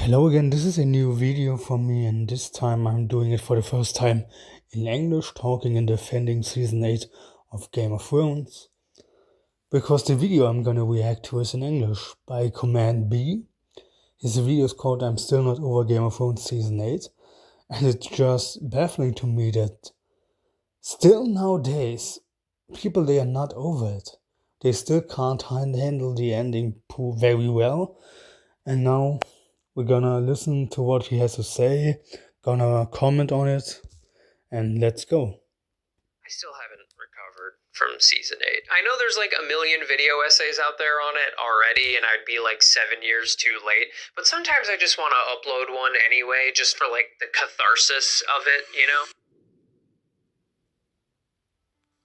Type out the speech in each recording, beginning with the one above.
Hello again, this is a new video from me, and this time I'm doing it for the first time in English, talking and defending Season 8 of Game of Thrones. Because the video I'm gonna react to is in English by Command B. His video is called I'm Still Not Over Game of Thrones Season 8, and it's just baffling to me that still nowadays, people, they are not over it. They still can't handle the ending very well, and now we're gonna listen to what he has to say, gonna comment on it, and let's go. I still haven't recovered from season 8. I know there's like a million video essays out there on it already, and I'd be like 7 years too late, but sometimes I just want to upload one anyway, just for like the catharsis of it, you know?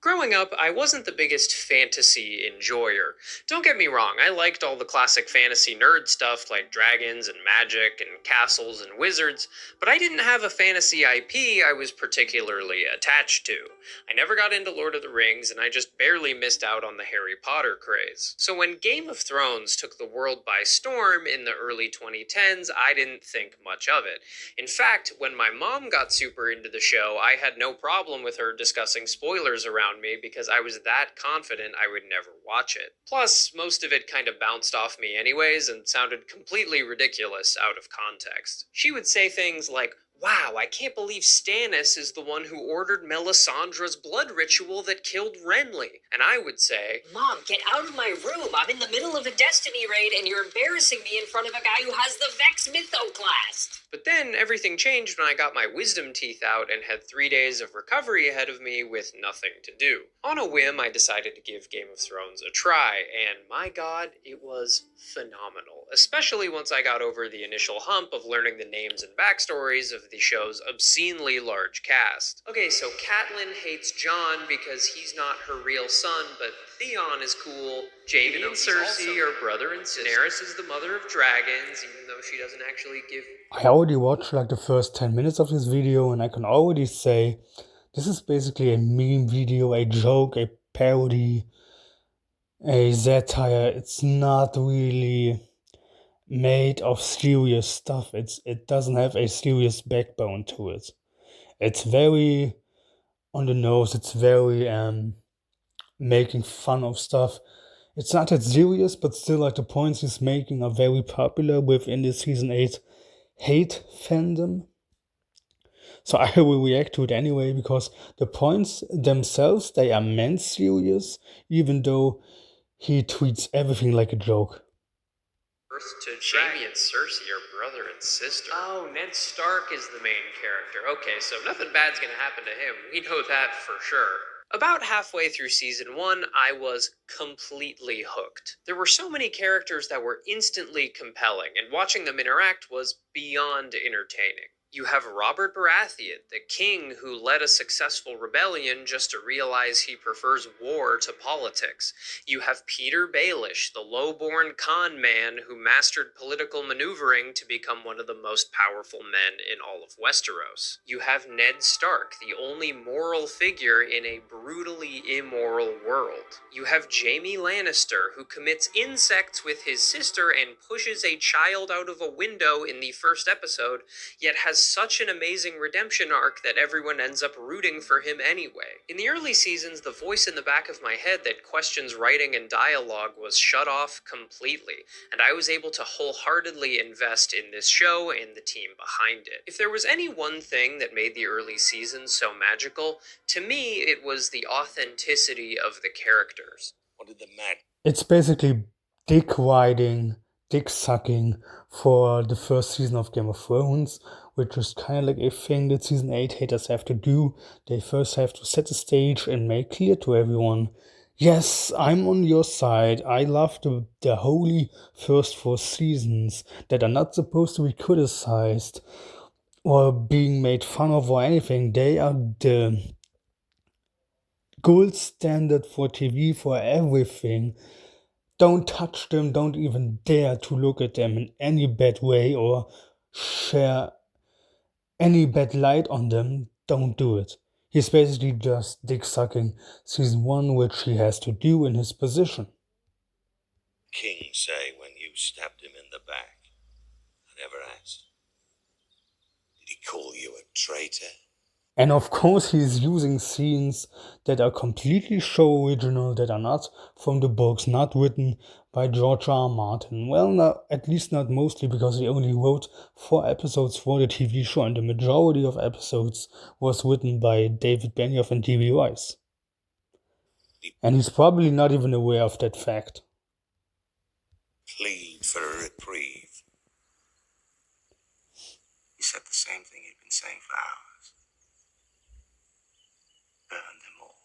Growing up, I wasn't the biggest fantasy enjoyer. Don't get me wrong, I liked all the classic fantasy nerd stuff like dragons and magic and castles and wizards, but I didn't have a fantasy IP I was particularly attached to. I never got into Lord of the Rings, and I just barely missed out on the Harry Potter craze. So when Game of Thrones took the world by storm in the early 2010s, I didn't think much of it. In fact, when my mom got super into the show, I had no problem with her discussing spoilers around me because I was that confident I would never watch it. Plus, most of it kind of bounced off me anyways and sounded completely ridiculous out of context. She would say things like, "Wow, I can't believe Stannis is the one who ordered Melisandre's blood ritual that killed Renly." And I would say, "Mom, get out of my room. I'm in the middle of a Destiny raid and you're embarrassing me in front of a guy who has the Vex Mythoclast." But then everything changed when I got my wisdom teeth out and had 3 days of recovery ahead of me with nothing to do. On a whim, I decided to give Game of Thrones a try, and my god, it was phenomenal. Especially once I got over the initial hump of learning the names and backstories of the show's obscenely large cast. Okay, so Catelyn hates Jon because he's not her real son, but Theon is cool. Jaime and Cersei are brother and sister. Daenerys is the mother of dragons, even though she doesn't actually give... I already watched like the first 10 minutes of this video, and I can already say this is basically a meme video, a joke, a parody, a satire. It's not really made of serious stuff. It doesn't have a serious backbone to it. It's very on the nose. It's very making fun of stuff. It's not that serious, but still, like, the points he's making are very popular within the season 8 hate fandom. So I will react to it anyway, because the points themselves, they are meant serious, even though he treats everything like a joke. Birth to Jaime and Cersei are brother and sister. Oh, Ned Stark is the main character. Okay, so nothing bad's gonna happen to him. We know that for sure. About halfway through season 1, I was completely hooked. There were so many characters that were instantly compelling, and watching them interact was beyond entertaining. You have Robert Baratheon, the king who led a successful rebellion just to realize he prefers war to politics. You have Peter Baelish, the low-born con man who mastered political maneuvering to become one of the most powerful men in all of Westeros. You have Ned Stark, the only moral figure in a brutally immoral world. You have Jaime Lannister, who commits incest with his sister and pushes a child out of a window in the first episode, yet has such an amazing redemption arc that everyone ends up rooting for him anyway. In the early seasons, the voice in the back of my head that questions writing and dialogue was shut off completely, and I was able to wholeheartedly invest in this show and the team behind it. If there was any one thing that made the early seasons so magical, to me it was the authenticity of the characters. What did the man? It's basically dick riding, dick sucking for the first season of Game of Thrones, which is kind of like a thing that season 8 haters have to do. They first have to set the stage and make clear to everyone, yes, I'm on your side. I love the holy first 4 seasons that are not supposed to be criticized or being made fun of or anything. They are the gold standard for TV, for everything. Don't touch them, don't even dare to look at them in any bad way or share any bad light on them. Don't do it. He's basically just dick sucking season 1, which he has to do in his position. King say when you stabbed him in the back? I never surprised? Did he call you a traitor? And of course he's using scenes that are completely show original, that are not from the books, not written by George R. R. Martin. Well, no, at least not mostly, because he only wrote 4 episodes for the TV show, and the majority of episodes was written by David Benioff and D.B. Weiss. And he's probably not even aware of that fact. Plead for a reprieve. He said the same thing he'd been saying for hours. Burn them all.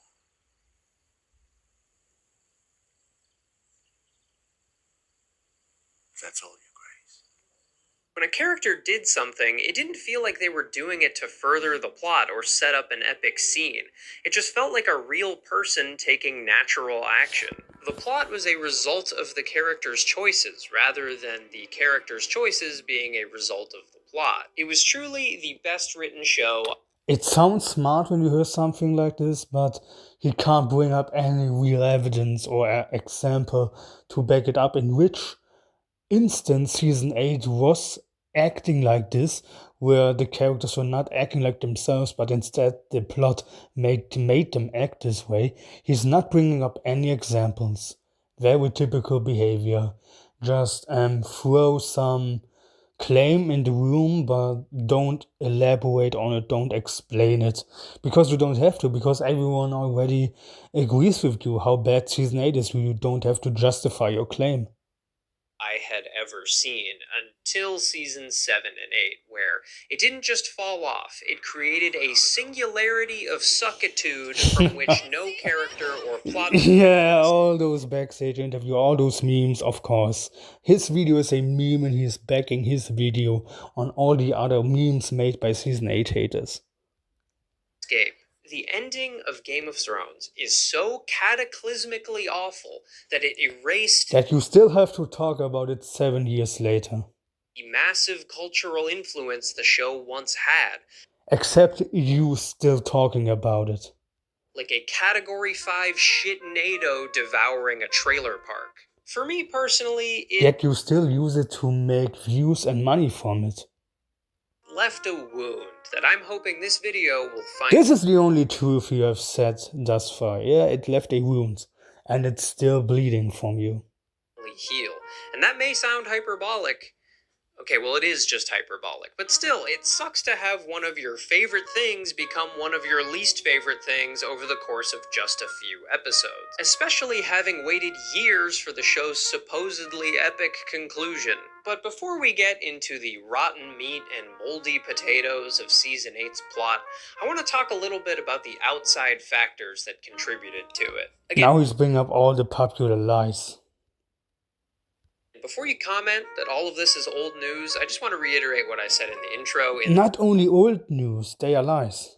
If that's all, Your Grace. When a character did something, it didn't feel like they were doing it to further the plot or set up an epic scene. It just felt like a real person taking natural action. The plot was a result of the character's choices, rather than the character's choices being a result of the plot. It was truly the best written show. It sounds smart when you hear something like this, but he can't bring up any real evidence or example to back it up in which instance season 8 was acting like this, where the characters were not acting like themselves, but instead the plot made them act this way. He's not bringing up any examples. Very typical behavior. Just throw some claim in the room, but don't elaborate on it, don't explain it, because you don't have to, because everyone already agrees with you how bad season 8 is. You don't have to justify your claim I had ever seen until season 7 and 8, where it didn't just fall off, it created a singularity of suckitude from which no character or plot. Yeah, all those backstage interviews, all those memes, of course. His video is a meme, and he's backing his video on all the other memes made by season 8 haters. Escape. The ending of Game of Thrones is so cataclysmically awful that it erased that you still have to talk about it 7 years later. The massive cultural influence the show once had. Except you still talking about it. Like a Category 5 shitnado devouring a trailer park. For me personally, yet you still use it to make views and money from it. Left a wound that I'm hoping this video will find. This is the only truth you have said thus far. Yeah, it left a wound, and it's still bleeding from you. Heal. And that may sound hyperbolic. Okay, well, it is just hyperbolic, but still, it sucks to have one of your favorite things become one of your least favorite things over the course of just a few episodes. Especially having waited years for the show's supposedly epic conclusion. But before we get into the rotten meat and moldy potatoes of Season 8's plot, I want to talk a little bit about the outside factors that contributed to it. Again, now he's bringing up all the popular lies. Before you comment that all of this is old news, I just want to reiterate what I said in the intro. Not only old news, they are lies.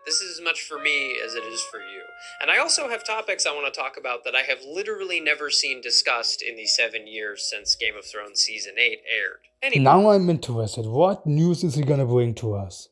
This is as much for me as it is for you. And I also have topics I want to talk about that I have literally never seen discussed in the 7 years since Game of Thrones Season 8 aired. Anyway, now I'm interested. What news is he gonna bring to us?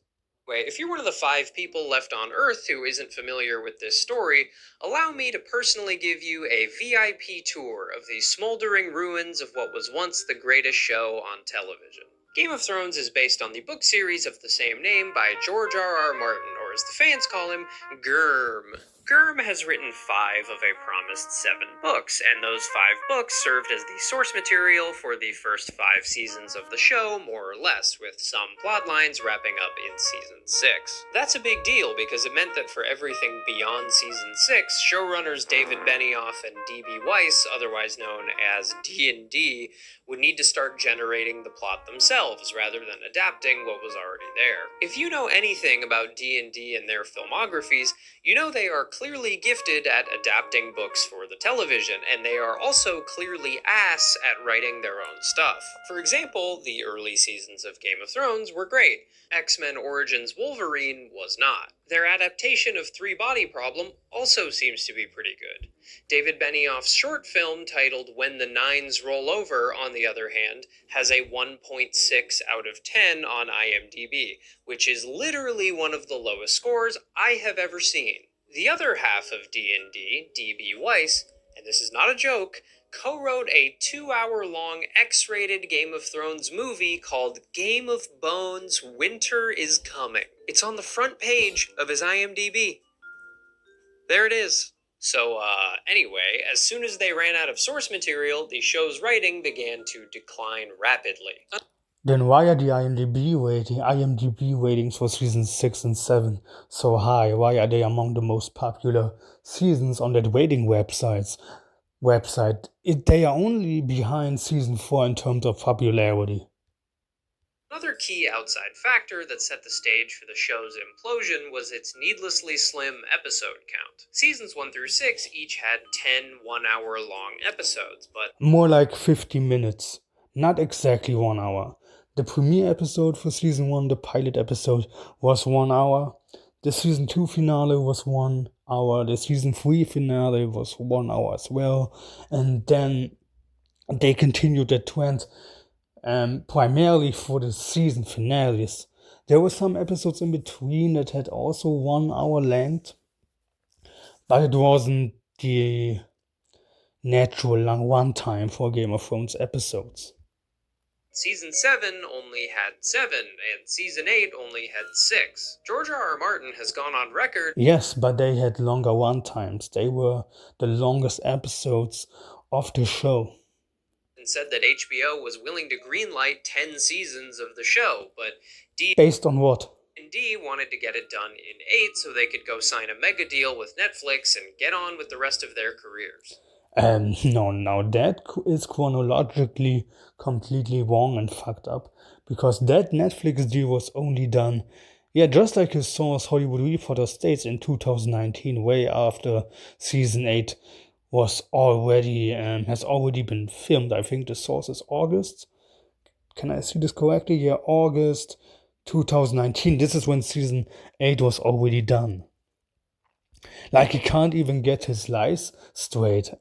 If you're one of the 5 people left on Earth who isn't familiar with this story, allow me to personally give you a VIP tour of the smoldering ruins of what was once the greatest show on television. Game of Thrones is based on the book series of the same name by George R. R. Martin, or as the fans call him, Germ. Germ has written 5 of a promised 7 books, and those 5 books served as the source material for the first 5 seasons of the show, more or less, with some plot lines wrapping up in Season 6. That's a big deal because it meant that for everything beyond Season 6, showrunners David Benioff and D.B. Weiss, otherwise known as D&D, would need to start generating the plot themselves rather than adapting what was already there. If you know anything about D&D and their filmographies, you know they are clearly gifted at adapting books for the television, and they are also clearly ass at writing their own stuff. For example, the early seasons of Game of Thrones were great. X-Men Origins Wolverine was not. Their adaptation of Three Body Problem also seems to be pretty good. David Benioff's short film titled When the Nines Roll Over, on the other hand, has a 1.6 out of 10 on IMDb, which is literally one of the lowest scores I have ever seen. The other half of D&D, D.B. Weiss, and this is not a joke, co-wrote a 2-hour-long X-rated Game of Thrones movie called Game of Bones: Winter is Coming. It's on the front page of his IMDb. There it is. So, anyway, as soon as they ran out of source material, the show's writing began to decline rapidly. Then why are the IMDb ratings for seasons 6 and 7 so high? Why are they among the most popular seasons on that rating website? They are only behind season 4 in terms of popularity. Another key outside factor that set the stage for the show's implosion was its needlessly slim episode count. Seasons 1 through 6 each had 10 one-hour-long episodes, but more like 50 minutes, not exactly 1 hour. The premiere episode for season 1, the pilot episode, was 1 hour. The season 2 finale was 1 hour. The season 3 finale was 1 hour as well. And then they continued that trend primarily for the season finales. There were some episodes in between that had also 1 hour length, but it wasn't the natural long runtime for Game of Thrones episodes. Season 7 only had 7, and Season 8 only had 6. George R.R. Martin has gone on record. Yes, but they had longer runtimes. They were the longest episodes of the show. And said that HBO was willing to greenlight 10 seasons of the show, but Based on what? D wanted to get it done in 8 so they could go sign a mega deal with Netflix and get on with the rest of their careers. No, that is chronologically completely wrong and fucked up, because that Netflix deal was only done, just like his source Hollywood Reporter states, in 2019, way after season 8 was already has already been filmed. I think the source is August. Can I see this correctly? Yeah, August 2019. This is when season 8 was already done. Like, he can't even get his lies straight.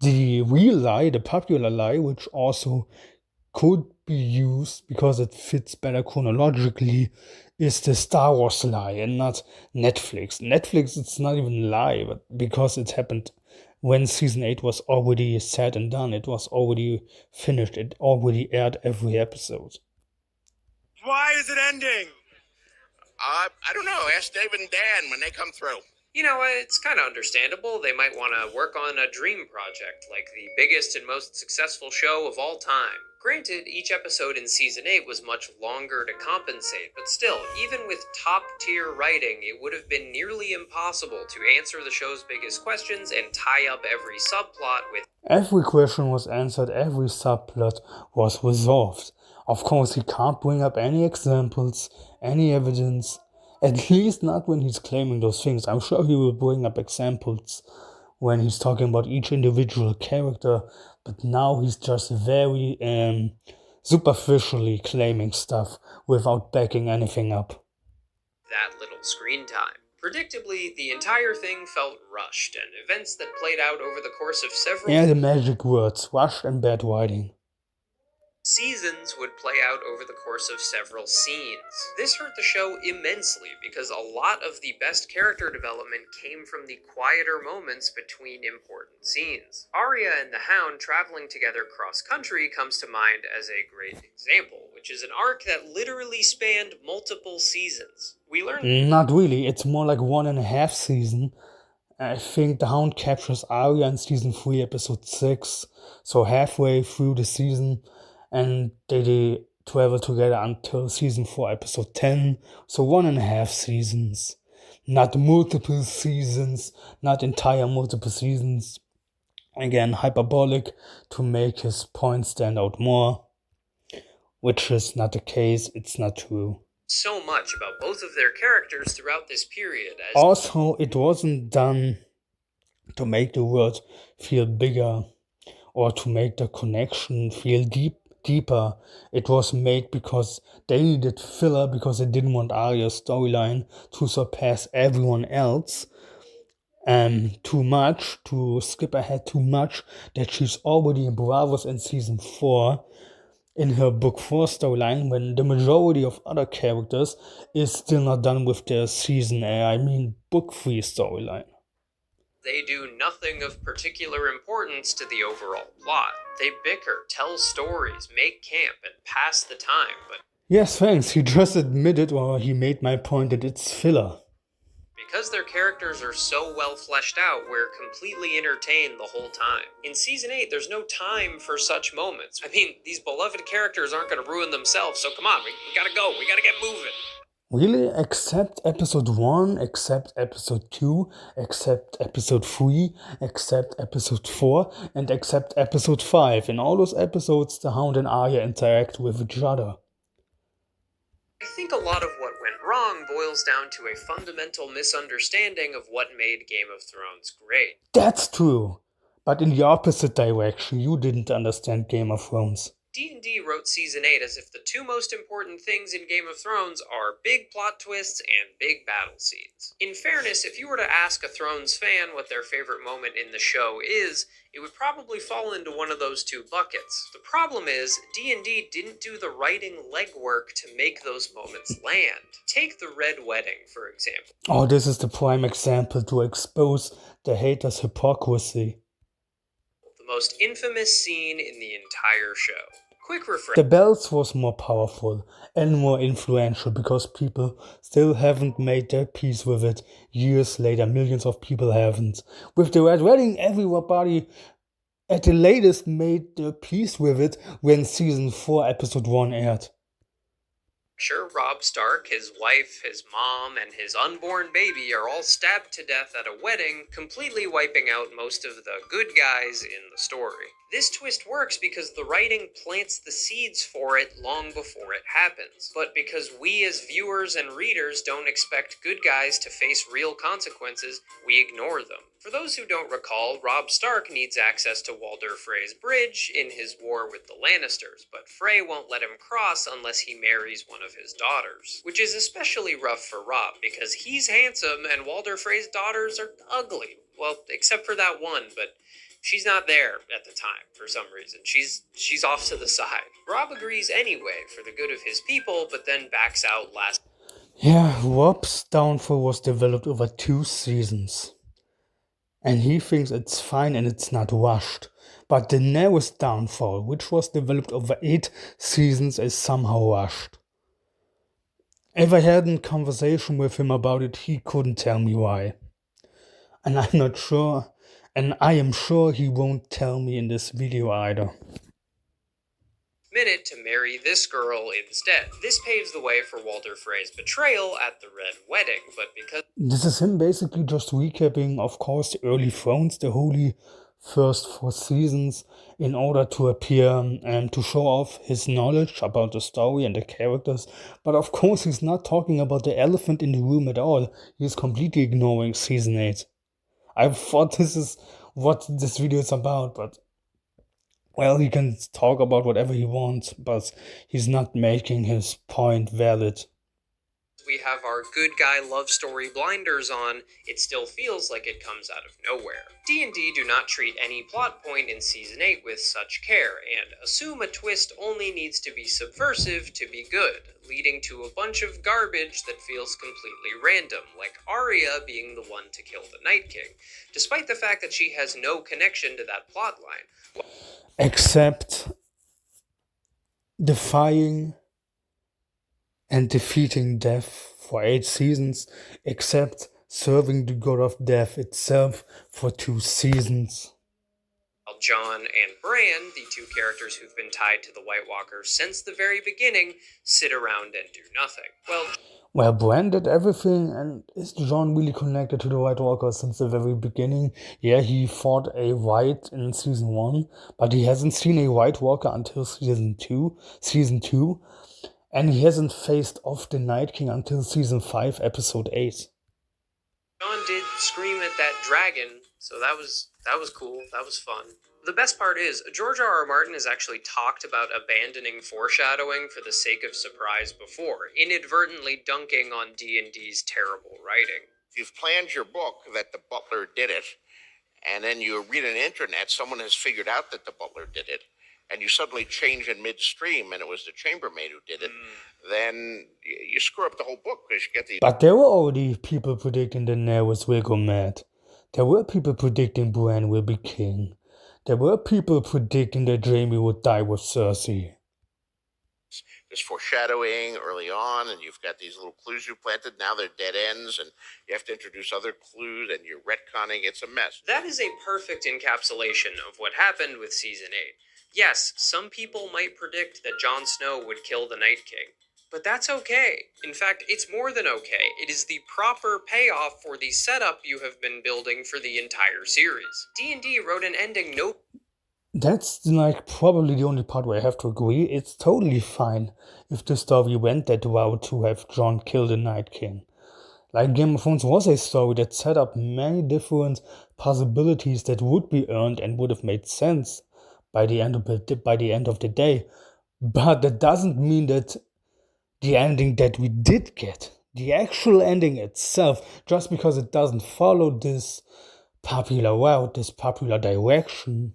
The real lie, the popular lie, which also could be used because it fits better chronologically, is the Star Wars lie and not Netflix. Netflix, it's not even a lie, but because it happened when season 8 was already said and done, it was already finished, it already aired every episode. Why is it ending? I don't know. Ask David and Dan when they come through. You know, it's kind of understandable. They might want to work on a dream project, like the biggest and most successful show of all time. Granted, each episode in Season 8 was much longer to compensate, but still, even with top-tier writing, it would have been nearly impossible to answer the show's biggest questions and tie up every subplot with... Every question was answered, every subplot was resolved. Of course, he can't bring up any examples, any evidence. At least not when he's claiming those things. I'm sure he will bring up examples when he's talking about each individual character, but now he's just very superficially claiming stuff without backing anything up. That little screen time. Predictably, the entire thing felt rushed, and events that played out over the course of several... Yeah, the magic words, rushed and bad writing. Seasons would play out over the course of several scenes. This hurt the show immensely because a lot of the best character development came from the quieter moments between important scenes. Arya and the Hound traveling together cross-country comes to mind as a great example, which is an arc that literally spanned multiple seasons. We learned... Not really, it's more like 1.5 seasons. I think the Hound captures Arya in season 3, episode 6, so halfway through the season. And they travel together until season 4, episode 10. So 1.5 seasons. Not multiple seasons. Not entire multiple seasons. Again, hyperbolic to make his point stand out more. Which is not the case. It's not true. So much about both of their characters throughout this period. Also, it wasn't done to make the world feel bigger or to make the connection feel deeper. It was made because they needed filler, because they didn't want Arya's storyline to surpass everyone else too much, to skip ahead too much, that she's already in Bravos in season 4 in her book 4 storyline, when the majority of other characters is still not done with their book 3 storyline. They do nothing of particular importance to the overall plot. They bicker, tell stories, make camp, and pass the time, but Yes, thanks. He just admitted, or he made my point, that it's filler. because their characters are so well fleshed out, we're completely entertained the whole time. In Season 8, there's no time for such moments. I mean, these beloved characters aren't going to ruin themselves, so come on, we gotta go, we gotta get moving. Really? Except episode 1, except episode 2, except episode 3, except episode 4, and except episode 5. In all those episodes, the Hound and Arya interact with each other. I think a lot of what went wrong boils down to a fundamental misunderstanding of what made Game of Thrones great. That's true. But in the opposite direction, you didn't understand Game of Thrones. D&D wrote Season 8 as if the two most important things in Game of Thrones are big plot twists and big battle scenes. In fairness, if you were to ask a Thrones fan what their favorite moment in the show is, it would probably fall into one of those two buckets. The problem is, D&D didn't do the writing legwork to make those moments land. Take the Red Wedding, for example. Oh, this is the prime example to expose the haters' hypocrisy. The most infamous scene in the entire show. Quick refresh. The Bells was more powerful and more influential because people still haven't made their peace with it. Years later, millions of people haven't. With the Red Wedding, everybody at the latest made their peace with it when season 4 episode 1 aired. Sure, Robb Stark, his wife, his mom, and his unborn baby are all stabbed to death at a wedding, completely wiping out most of the good guys in the story. This twist works because the writing plants the seeds for it long before it happens. But because we as viewers and readers don't expect good guys to face real consequences, we ignore them. For those who don't recall, Robb Stark needs access to Walder Frey's bridge in his war with the Lannisters, but Frey won't let him cross unless he marries one of his daughters. Which is especially rough for Robb, because he's handsome and Walder Frey's daughters are ugly. Well, except for that one, but she's not there at the time for some reason. She's off to the side. Robb agrees anyway for the good of his people, but then backs out last. Yeah, Robb's downfall was developed over 2 seasons. And he thinks it's fine and it's not rushed. But Daenerys' downfall, which was developed over 8 seasons, is somehow rushed. If I had a conversation with him about it, he couldn't tell me why. And I'm not sure, and I am sure he won't tell me in this video either. Minute to marry this girl instead. This paves the way for Walder Frey's betrayal at the Red Wedding, but because This is him basically just recapping, of course, the early Thrones, the holy first 4 seasons, in order to appear and to show off his knowledge about the story and the characters. But of course, he's not talking about the elephant in the room at all. He's completely ignoring season 8. I thought this is what this video is about, but well, he can talk about whatever he wants, but he's not making his point valid. we have our good guy love story blinders on, it still feels like it comes out of nowhere. D&D do not treat any plot point in Season 8 with such care, and assume a twist only needs to be subversive to be good, leading to a bunch of garbage that feels completely random, like Arya being the one to kill the Night King, despite the fact that she has no connection to that plotline. Except defying and defeating death for 8 seasons, except serving the god of death itself for 2 seasons. While Jon and Bran, the two characters who've been tied to the White Walkers since the very beginning, sit around and do nothing. Well, Bran did everything, and is Jon really connected to the White Walkers since the very beginning? Yeah, he fought a White in Season 1, but he hasn't seen a White Walker until Season 2, and he hasn't faced off the Night King until Season 5, Episode 8. Jon did scream at that dragon, so that was cool, that was fun. The best part is, George R.R. Martin has actually talked about abandoning foreshadowing for the sake of surprise before, inadvertently dunking on D&D's terrible writing. You've planned your book that the butler did it, and then you read on the internet, someone has figured out that the butler did it, and you suddenly change in midstream and it was the chambermaid who did it, then you screw up the whole book because you get the... But there were already people predicting Daenerys will go mad. There were people predicting Bran will be king. There were people predicting that Jaime would die with Cersei. There's foreshadowing early on, and you've got these little clues you planted. Now they're dead ends, and you have to introduce other clues, and you're retconning. It's a mess. That is a perfect encapsulation of what happened with Season 8. Yes, some people might predict that Jon Snow would kill the Night King. But that's okay. In fact, it's more than okay. It is the proper payoff for the setup you have been building for the entire series. D&D wrote an ending no... That's like probably the only part where I have to agree. It's totally fine if the story went that route to have Jon kill the Night King. Like Game of Thrones was a story that set up many different possibilities that would be earned and would have made sense by the end of the day. But that doesn't mean that the ending that we did get, the actual ending itself, just because it doesn't follow this popular route, this popular direction,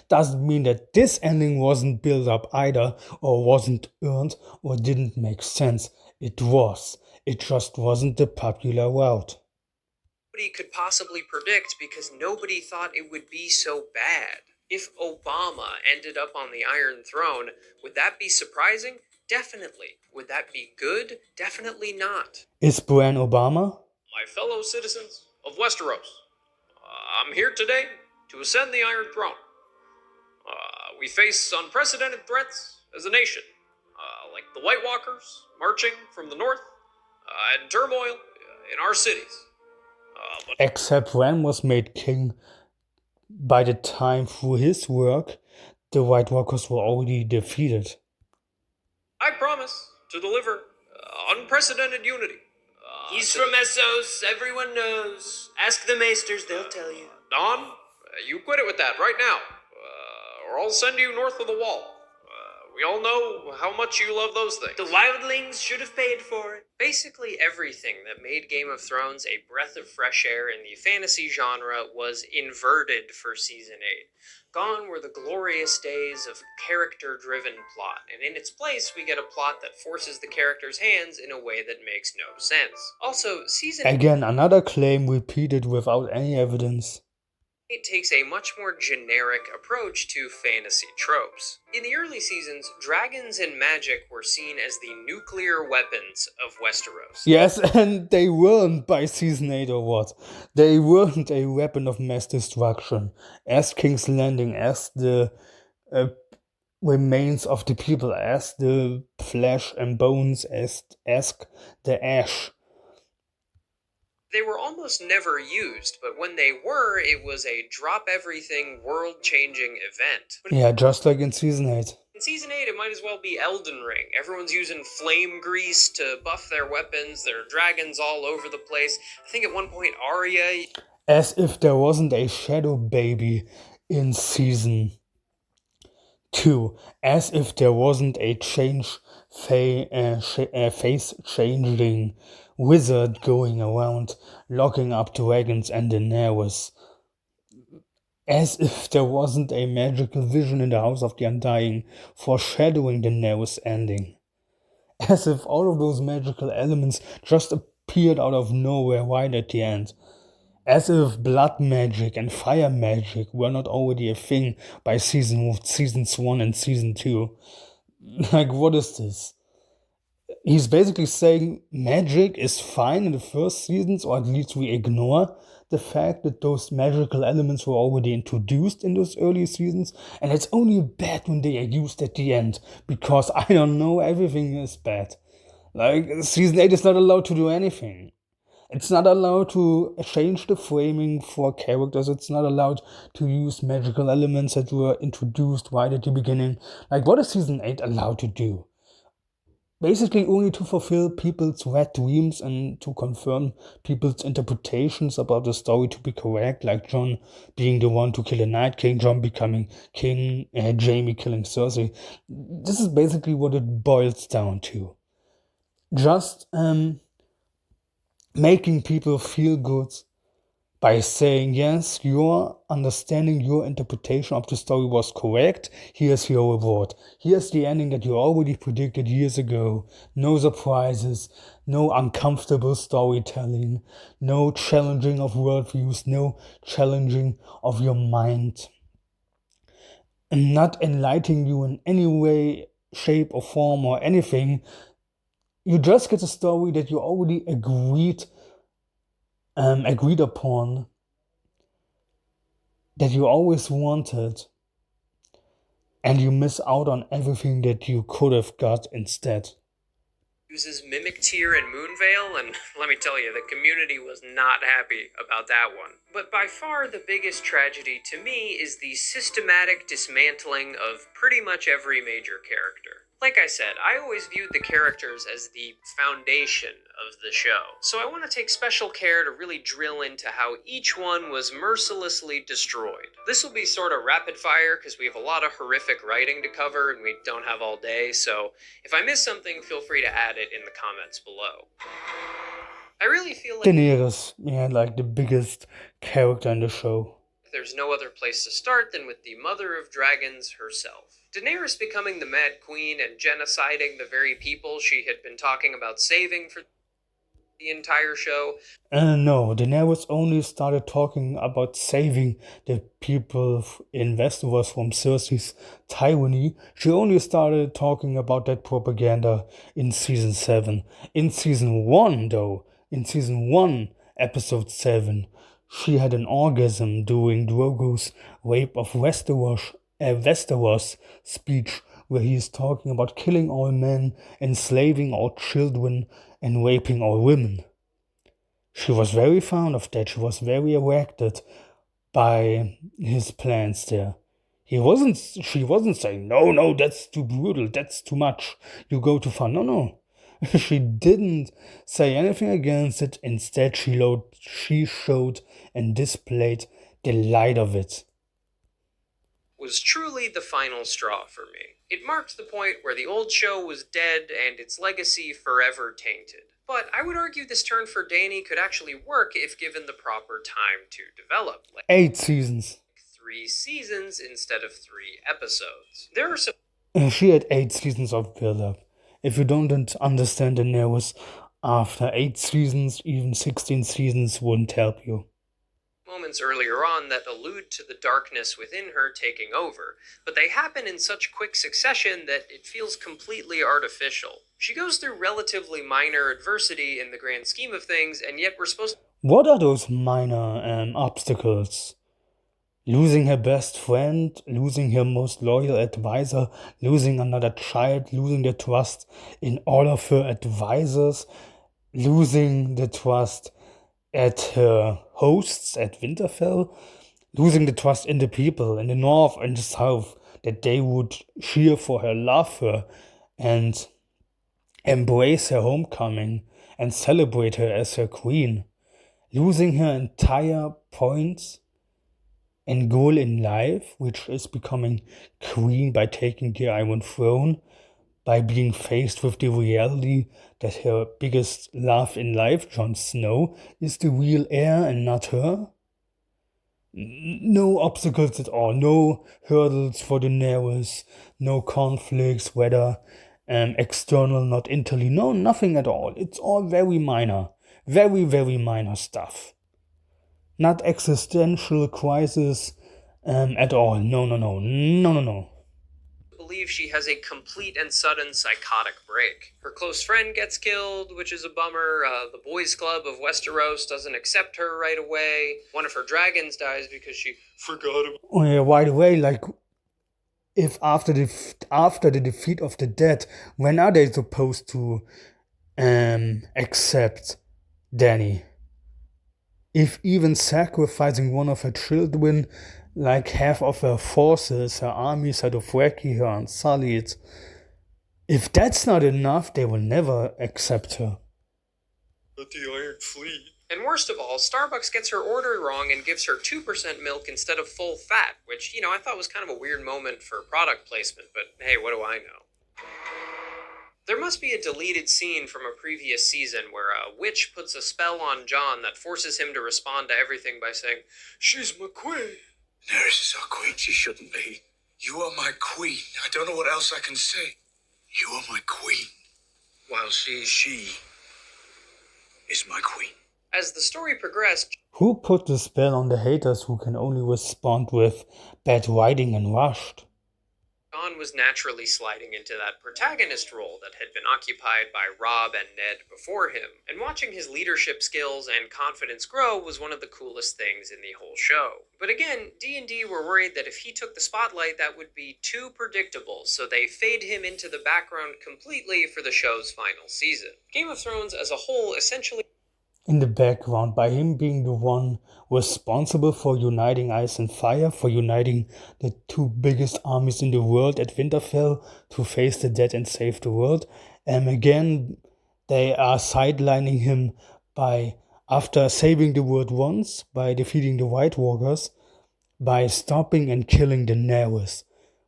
doesn't mean that this ending wasn't built up either, or wasn't earned, or didn't make sense. It was. It just wasn't the popular route. Nobody could possibly predict because nobody thought it would be so bad. If Obama ended up on the Iron Throne, would that be surprising? Definitely. Would that be good? Definitely not. Is Bran Obama? My fellow citizens of Westeros, I'm here today to ascend the Iron Throne. We face unprecedented threats as a nation, like the White Walkers marching from the north, and turmoil in our cities. Except Bran was made king by the time through his work, the White Walkers were already defeated. I promise to deliver unprecedented unity. He's from Essos, everyone knows. Ask the Maesters, they'll tell you. Don, you quit it with that right now, or I'll send you north of the wall. We all know how much you love those things. The wildlings should have paid for it. Basically everything that made Game of Thrones a breath of fresh air in the fantasy genre was inverted for Season 8. Gone were the glorious days of character-driven plot, and in its place we get a plot that forces the characters' hands in a way that makes no sense. Also, Season 8... Again, another claim repeated without any evidence. It takes a much more generic approach to fantasy tropes. In the early seasons, dragons and magic were seen as the nuclear weapons of Westeros. Yes, and they weren't by Season 8 or what. They weren't a weapon of mass destruction. As King's Landing, as the remains of the people, as the flesh and bones, as the ash. They were almost never used, but when they were, it was a drop-everything, world-changing event. Yeah, just like in Season 8. In Season 8, it might as well be Elden Ring. Everyone's using flame grease to buff their weapons, there are dragons all over the place. I think at one point, Arya... As if there wasn't a shadow baby in Season 2. As if there wasn't a face-changing wizard going around locking up dragons and Daenerys. As if there wasn't a magical vision in the House of the Undying foreshadowing Daenerys' ending. As if all of those magical elements just appeared out of nowhere right at the end. As if blood magic and fire magic were not already a thing by seasons 1 and Season 2. Like, what is this? He's basically saying magic is fine in the first seasons, or at least we ignore the fact that those magical elements were already introduced in those early seasons, and it's only bad when they are used at the end, because I don't know, everything is bad. Like, Season 8 is not allowed to do anything. It's not allowed to change the framing for characters, it's not allowed to use magical elements that were introduced right at the beginning. Like, what is Season 8 allowed to do? Basically only to fulfill people's wet dreams and to confirm people's interpretations about the story to be correct, like Jon being the one to kill the Night King, Jon becoming king, Jaime killing Cersei. This is basically what it boils down to. Just making people feel good by saying, yes, your understanding, your interpretation of the story was correct. Here's your reward. Here's the ending that you already predicted years ago. No surprises, no uncomfortable storytelling, no challenging of worldviews, no challenging of your mind, and not enlightening you in any way, shape, or form or anything. You just get a story that you already agreed upon, that you always wanted, and you miss out on everything that you could have got instead. Uses Mimic Tear and Moonveil, and let me tell you, the community was not happy about that one. But by far the biggest tragedy to me is the systematic dismantling of pretty much every major character. Like I said, I always viewed the characters as the foundation of the show, so I want to take special care to really drill into how each one was mercilessly destroyed. This will be sort of rapid fire because we have a lot of horrific writing to cover and we don't have all day, so if I miss something, feel free to add it in the comments below. I really feel like Daenerys, yeah, like the biggest character in the show. there's no other place to start than with the mother of dragons herself. Daenerys becoming the Mad Queen and genociding the very people she had been talking about saving for the entire show. No, Daenerys only started talking about saving the people in Westeros from Cersei's tyranny. She only started talking about that propaganda in season 7. In season 1, though, in season 1, episode 7, she had an orgasm during Drogo's rape of Westeros speech, where he is talking about killing all men, enslaving all children, and raping all women. She was very fond of that. She was very attracted by his plans there. She wasn't saying, no, that's too brutal, that's too much, you go too far. No. She didn't say anything against it. Instead, she showed and displayed the light of it. Was truly the final straw for me. It marked the point where the old show was dead and its legacy forever tainted. But I would argue this turn for Dany could actually work if given the proper time to develop. Like 8 seasons. 3 seasons instead of 3 episodes. There are some She had 8 seasons of build-up. If you don't understand Daenerys, after 8 seasons, even 16 seasons wouldn't help you. moments earlier on that allude to the darkness within her taking over, but they happen in such quick succession that it feels completely artificial. She goes through relatively minor adversity in the grand scheme of things, and yet we're supposed to... What are those minor obstacles? Losing her best friend, losing her most loyal advisor, losing another child, losing the trust in all of her advisors, losing the trust at her hosts at Winterfell, losing the trust in the people in the north and the south, that they would cheer for her, love her, and embrace her homecoming and celebrate her as her queen. Losing her entire point and goal in life, which is becoming queen by taking the Iron Throne, by being faced with the reality that her biggest love in life, Jon Snow, is the real heir and not her. No obstacles at all, no hurdles for Daenerys, no conflicts, whether external, not internally, no, nothing at all. It's all very minor, very, very minor stuff. Not existential crisis at all. No. believe she has a complete and sudden psychotic break. Her close friend gets killed, which is a bummer. The boys' club of Westeros doesn't accept her right away. One of her dragons dies because she forgot about... Oh yeah, right away, like, if after the defeat of the dead, when are they supposed to accept Dany? If even sacrificing one of her children, like half of her forces, her armies, her Dothraki, her Unsullied, if that's not enough, they will never accept her. But the Iron Fleet... And worst of all, Starbucks gets her order wrong and gives her 2% milk instead of full fat, which, I thought was kind of a weird moment for product placement, but hey, what do I know? There must be a deleted scene from a previous season where a witch puts a spell on John that forces him to respond to everything by saying, "She's my queen." Daenerys is our queen. She shouldn't be. You are my queen. I don't know what else I can say. You are my queen. While she is my queen. As the story progressed, Who put the spell on the haters who can only respond with bad writing and rushed? John was naturally sliding into that protagonist role that had been occupied by Robb and Ned before him, and watching his leadership skills and confidence grow was one of the coolest things in the whole show. But again, D&D were worried that if he took the spotlight that would be too predictable, so they fade him into the background completely for the show's final season. Game of Thrones as a whole essentially In the background, by him being the one responsible for uniting Ice and Fire, for uniting the two biggest armies in the world at Winterfell to face the dead and save the world. And again, they are sidelining him by, after saving the world once, by defeating the White Walkers, by stopping and killing Daenerys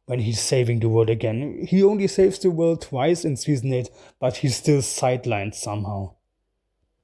when he's saving the world again. He only saves the world twice in Season 8, but he's still sidelined somehow.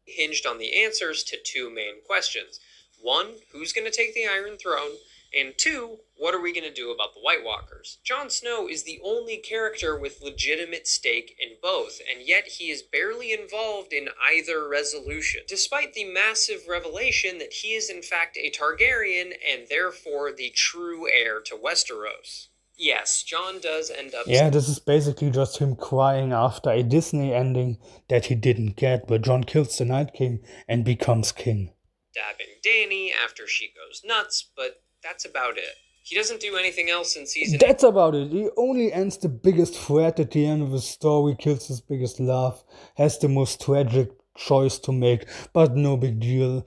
hinged on the answers to two main questions. One, who's going to take the Iron Throne? And two, what are we going to do about the White Walkers? Jon Snow is the only character with legitimate stake in both, and yet he is barely involved in either resolution, despite the massive revelation that he is in fact a Targaryen and therefore the true heir to Westeros. Yes, Jon does end up... Yeah, this is basically just him crying after a Disney ending that he didn't get, where Jon kills the Night King and becomes king. Stabbing Dany after she goes nuts, but that's about it. He doesn't do anything else in season... That's about it. He only ends the biggest threat at the end of the story, kills his biggest love, has the most tragic choice to make, but no big deal.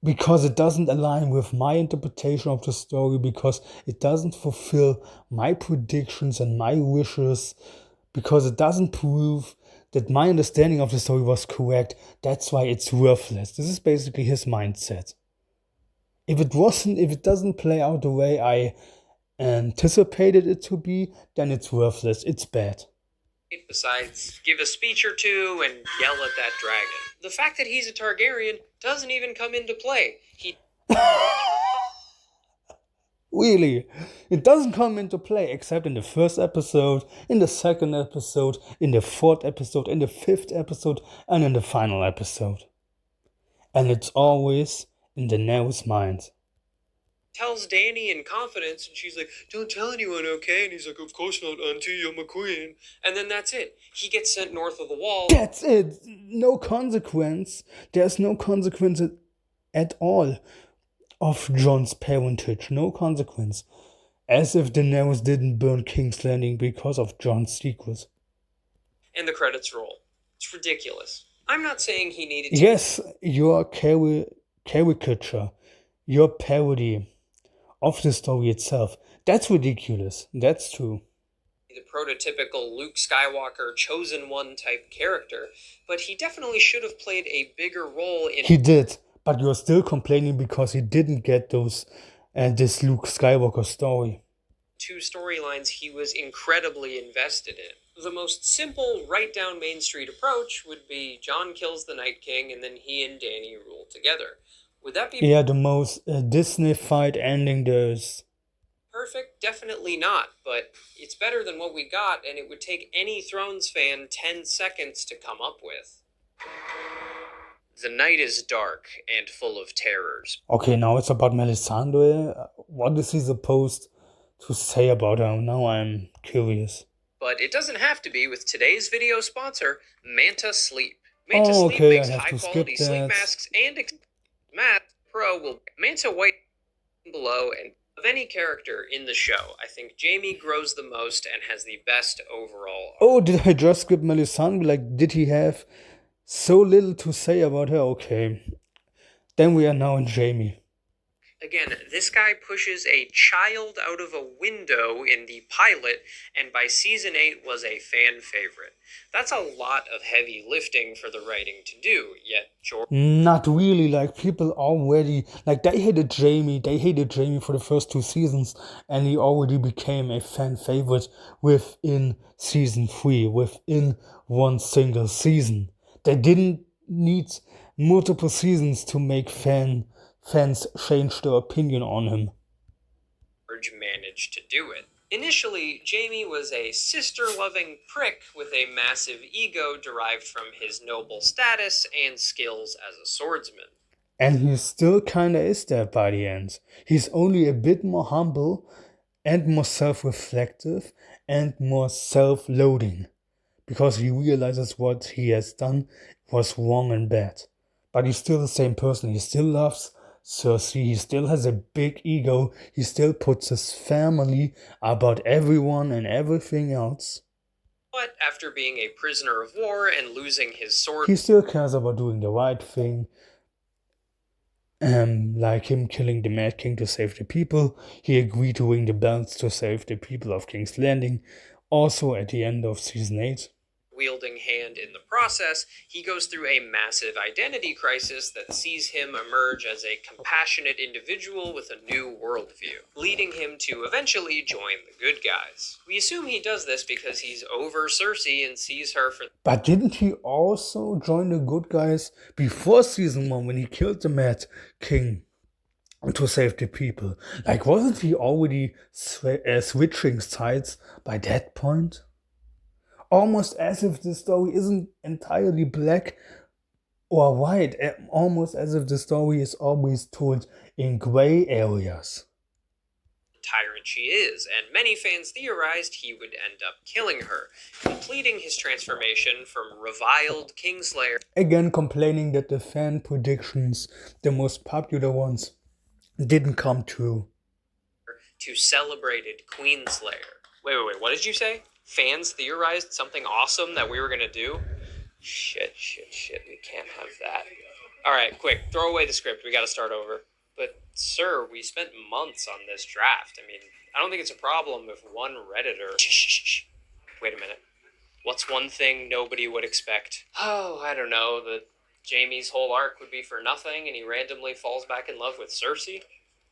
Because it doesn't align with my interpretation of the story, because it doesn't fulfill my predictions and my wishes, because it doesn't prove that my understanding of the story was correct. That's why it's worthless. This is basically his mindset. If it doesn't play out the way I anticipated it to be, then it's worthless. It's bad. Besides, give a speech or two and yell at that dragon. The fact that he's a Targaryen doesn't even come into play. Really, it doesn't come into play except in the first episode, in the second episode, in the fourth episode, in the fifth episode, and in the final episode. And it's always in Daenerys' mind. Tells Dany in confidence, and she's like, "Don't tell anyone, okay?" And he's like, "Of course not, Auntie, you're my queen." And then that's it. He gets sent north of the wall. That's it. No consequence. There's no consequence at all of Jon's parentage. No consequence. As if Daenerys didn't burn King's Landing because of Jon's secret. And the credits roll. It's ridiculous. I'm not saying he needed to... Yes, your caricature, your parody of the story itself, that's ridiculous. That's true. The prototypical Luke Skywalker chosen one type character, but he definitely should have played a bigger role in... He did, but you're still complaining because he didn't get this Luke Skywalker story. Two storylines he was incredibly invested in. The most simple, right down Main Street approach would be Jon kills the Night King and then he and Dany rule together. Would that be... Yeah, the most Disney-fied ending there is. Perfect? Definitely not, but it's better than what we got, and it would take any Thrones fan 10 seconds to come up with. The night is dark and full of terrors. Okay, now it's about Melisandre. What is he supposed to say about her? Now I'm curious. But it doesn't have to be with today's video sponsor, Manta Sleep. Manta Sleep okay, makes I have to high-quality skip sleep that. masks and Matt Pro will Manta White below, and of any character in the show, I think Jaime grows the most and has the best overall. Oh, did I just skip Melisandre? Like, did he have so little to say about her? Okay. Then we are now in Jaime. Again, this guy pushes a child out of a window in the pilot, and by season 8 was a fan favorite. That's a lot of heavy lifting for the writing to do, yet George... Not really, like people already, like they hated Jamie for the first 2 seasons, and he already became a fan favorite within season 3, within one single season. They didn't need multiple seasons to make fans change their opinion on him. George managed to do it. Initially, Jamie was a sister-loving prick with a massive ego derived from his noble status and skills as a swordsman. And he still kinda is that by the end. He's only a bit more humble and more self-reflective and more self-loathing, because he realizes what he has done was wrong and bad. But he's still the same person. He still loves Cersei. He still has a big ego. He still puts his family above everyone and everything else. But after being a prisoner of war and losing his sword... He still cares about doing the right thing. Like him killing the Mad King to save the people. He agreed to ring the bells to save the people of King's Landing. Also at the end of season 8. Wielding hand in the process, he goes through a massive identity crisis that sees him emerge as a compassionate individual with a new worldview, leading him to eventually join the good guys. We assume he does this because he's over Cersei and sees her for... But didn't he also join the good guys before season 1 when he killed the Mad King to save the people? Like, wasn't he already switching sides by that point? Almost as if the story isn't entirely black or white, almost as if the story is always told in gray areas. Tyrant she is, and many fans theorized he would end up killing her, completing his transformation from reviled Kingslayer... Again, complaining that the fan predictions, the most popular ones, didn't come true. ...to celebrated Queenslayer. Wait, what did you say? Fans theorized something awesome that we were gonna do? Shit, we can't have that. Alright, quick, throw away the script, we gotta start over. But, sir, we spent months on this draft. I mean, I don't think it's a problem if one Redditor... Shh. Wait a minute. What's one thing nobody would expect? Oh, I don't know, that Jaime's whole arc would be for nothing and he randomly falls back in love with Cersei?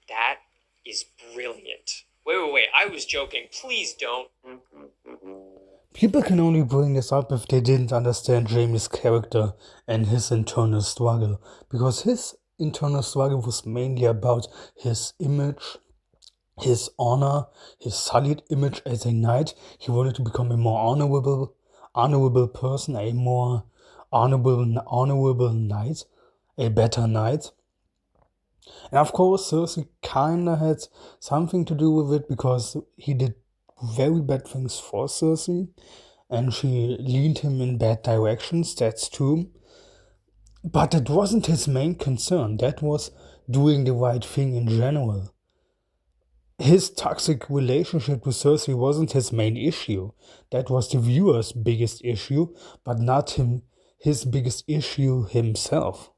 That is brilliant. Wait, I was joking. Please don't. People can only bring this up if they didn't understand Jaime's character and his internal struggle, because his internal struggle was mainly about his image, his honor, his sullied image as a knight. He wanted to become a more honorable person, a more honorable knight, a better knight. And of course, Cersei kinda had something to do with it, because he did very bad things for Cersei, and she leaned him in bad directions, that's true. But that wasn't his main concern, that was doing the right thing in general. His toxic relationship with Cersei wasn't his main issue, that was the viewer's biggest issue, but not his biggest issue himself.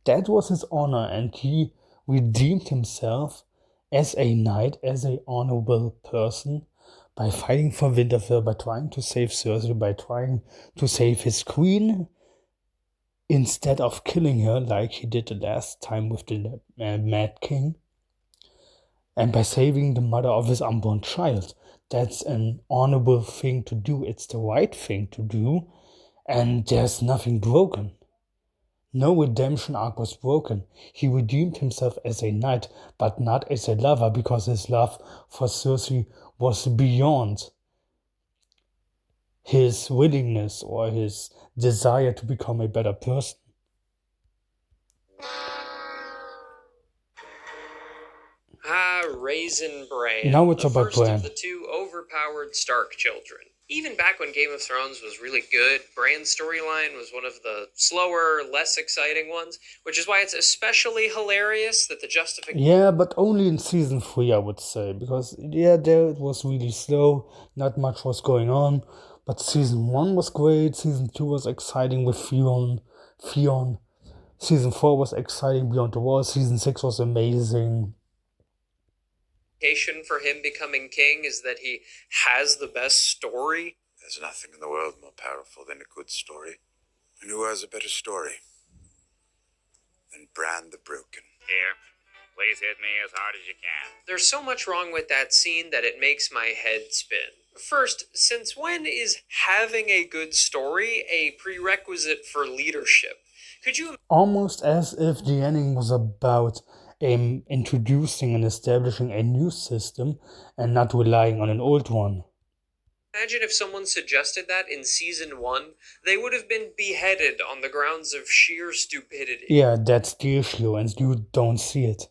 That was his honor, and he redeemed himself as a knight, as an honorable person, by fighting for Winterfell, by trying to save Cersei, by trying to save his queen, instead of killing her like he did the last time with the Mad King, and by saving the mother of his unborn child. That's an honorable thing to do, it's the right thing to do, and there's nothing broken. No redemption arc was broken. He redeemed himself as a knight, but not as a lover, because his love for Cersei was beyond his willingness or his desire to become a better person. Raisin Bran. Now it's the about first Bran. of the two overpowered Stark children. Even back when Game of Thrones was really good, Bran's storyline was one of the slower, less exciting ones, which is why it's especially hilarious that the justification... Yeah, but only in season 3, I would say, because there it was really slow, not much was going on, but season 1 was great, season 2 was exciting with Theon Season 4 was exciting beyond the wall. Season 6 was amazing. For him becoming king is that he has the best story. There's nothing in the world more powerful than a good story. And who has a better story than Bran the Broken? Here, please hit me as hard as you can. There's so much wrong with that scene that it makes my head spin. First, since when is having a good story a prerequisite for leadership? Could you Almost as if the ending was about introducing and establishing a new system and not relying on an old one. imagine if someone suggested that in season 1? They would have been beheaded on the grounds of sheer stupidity. Yeah, that's the issue, and you don't see it.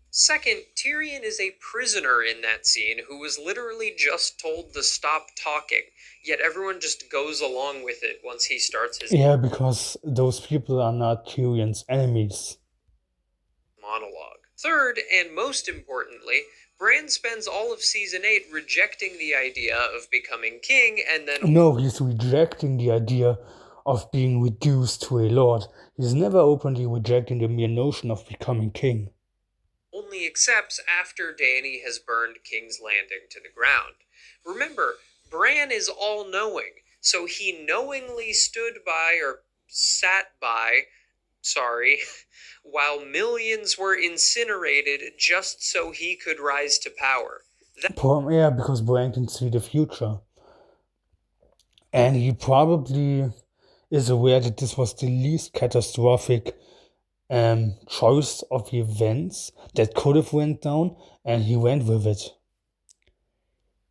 Second, Tyrion is a prisoner in that scene who was literally just told to stop talking, yet everyone just goes along with it once he starts his Yeah, because those people are not Tyrion's enemies. monologue. Third, and most importantly, Bran spends all of season 8 rejecting the idea of becoming king and then No, he's rejecting the idea of being reduced to a lord. He's never openly rejecting the mere notion of becoming king. only accepts after Dany has burned King's Landing to the ground. Remember, Bran is all-knowing, so he knowingly stood by, or sat by, while millions were incinerated just so he could rise to power. Yeah, because Bran can see the future. And he probably is aware that this was the least catastrophic choice of events that could have went down, and he went with it.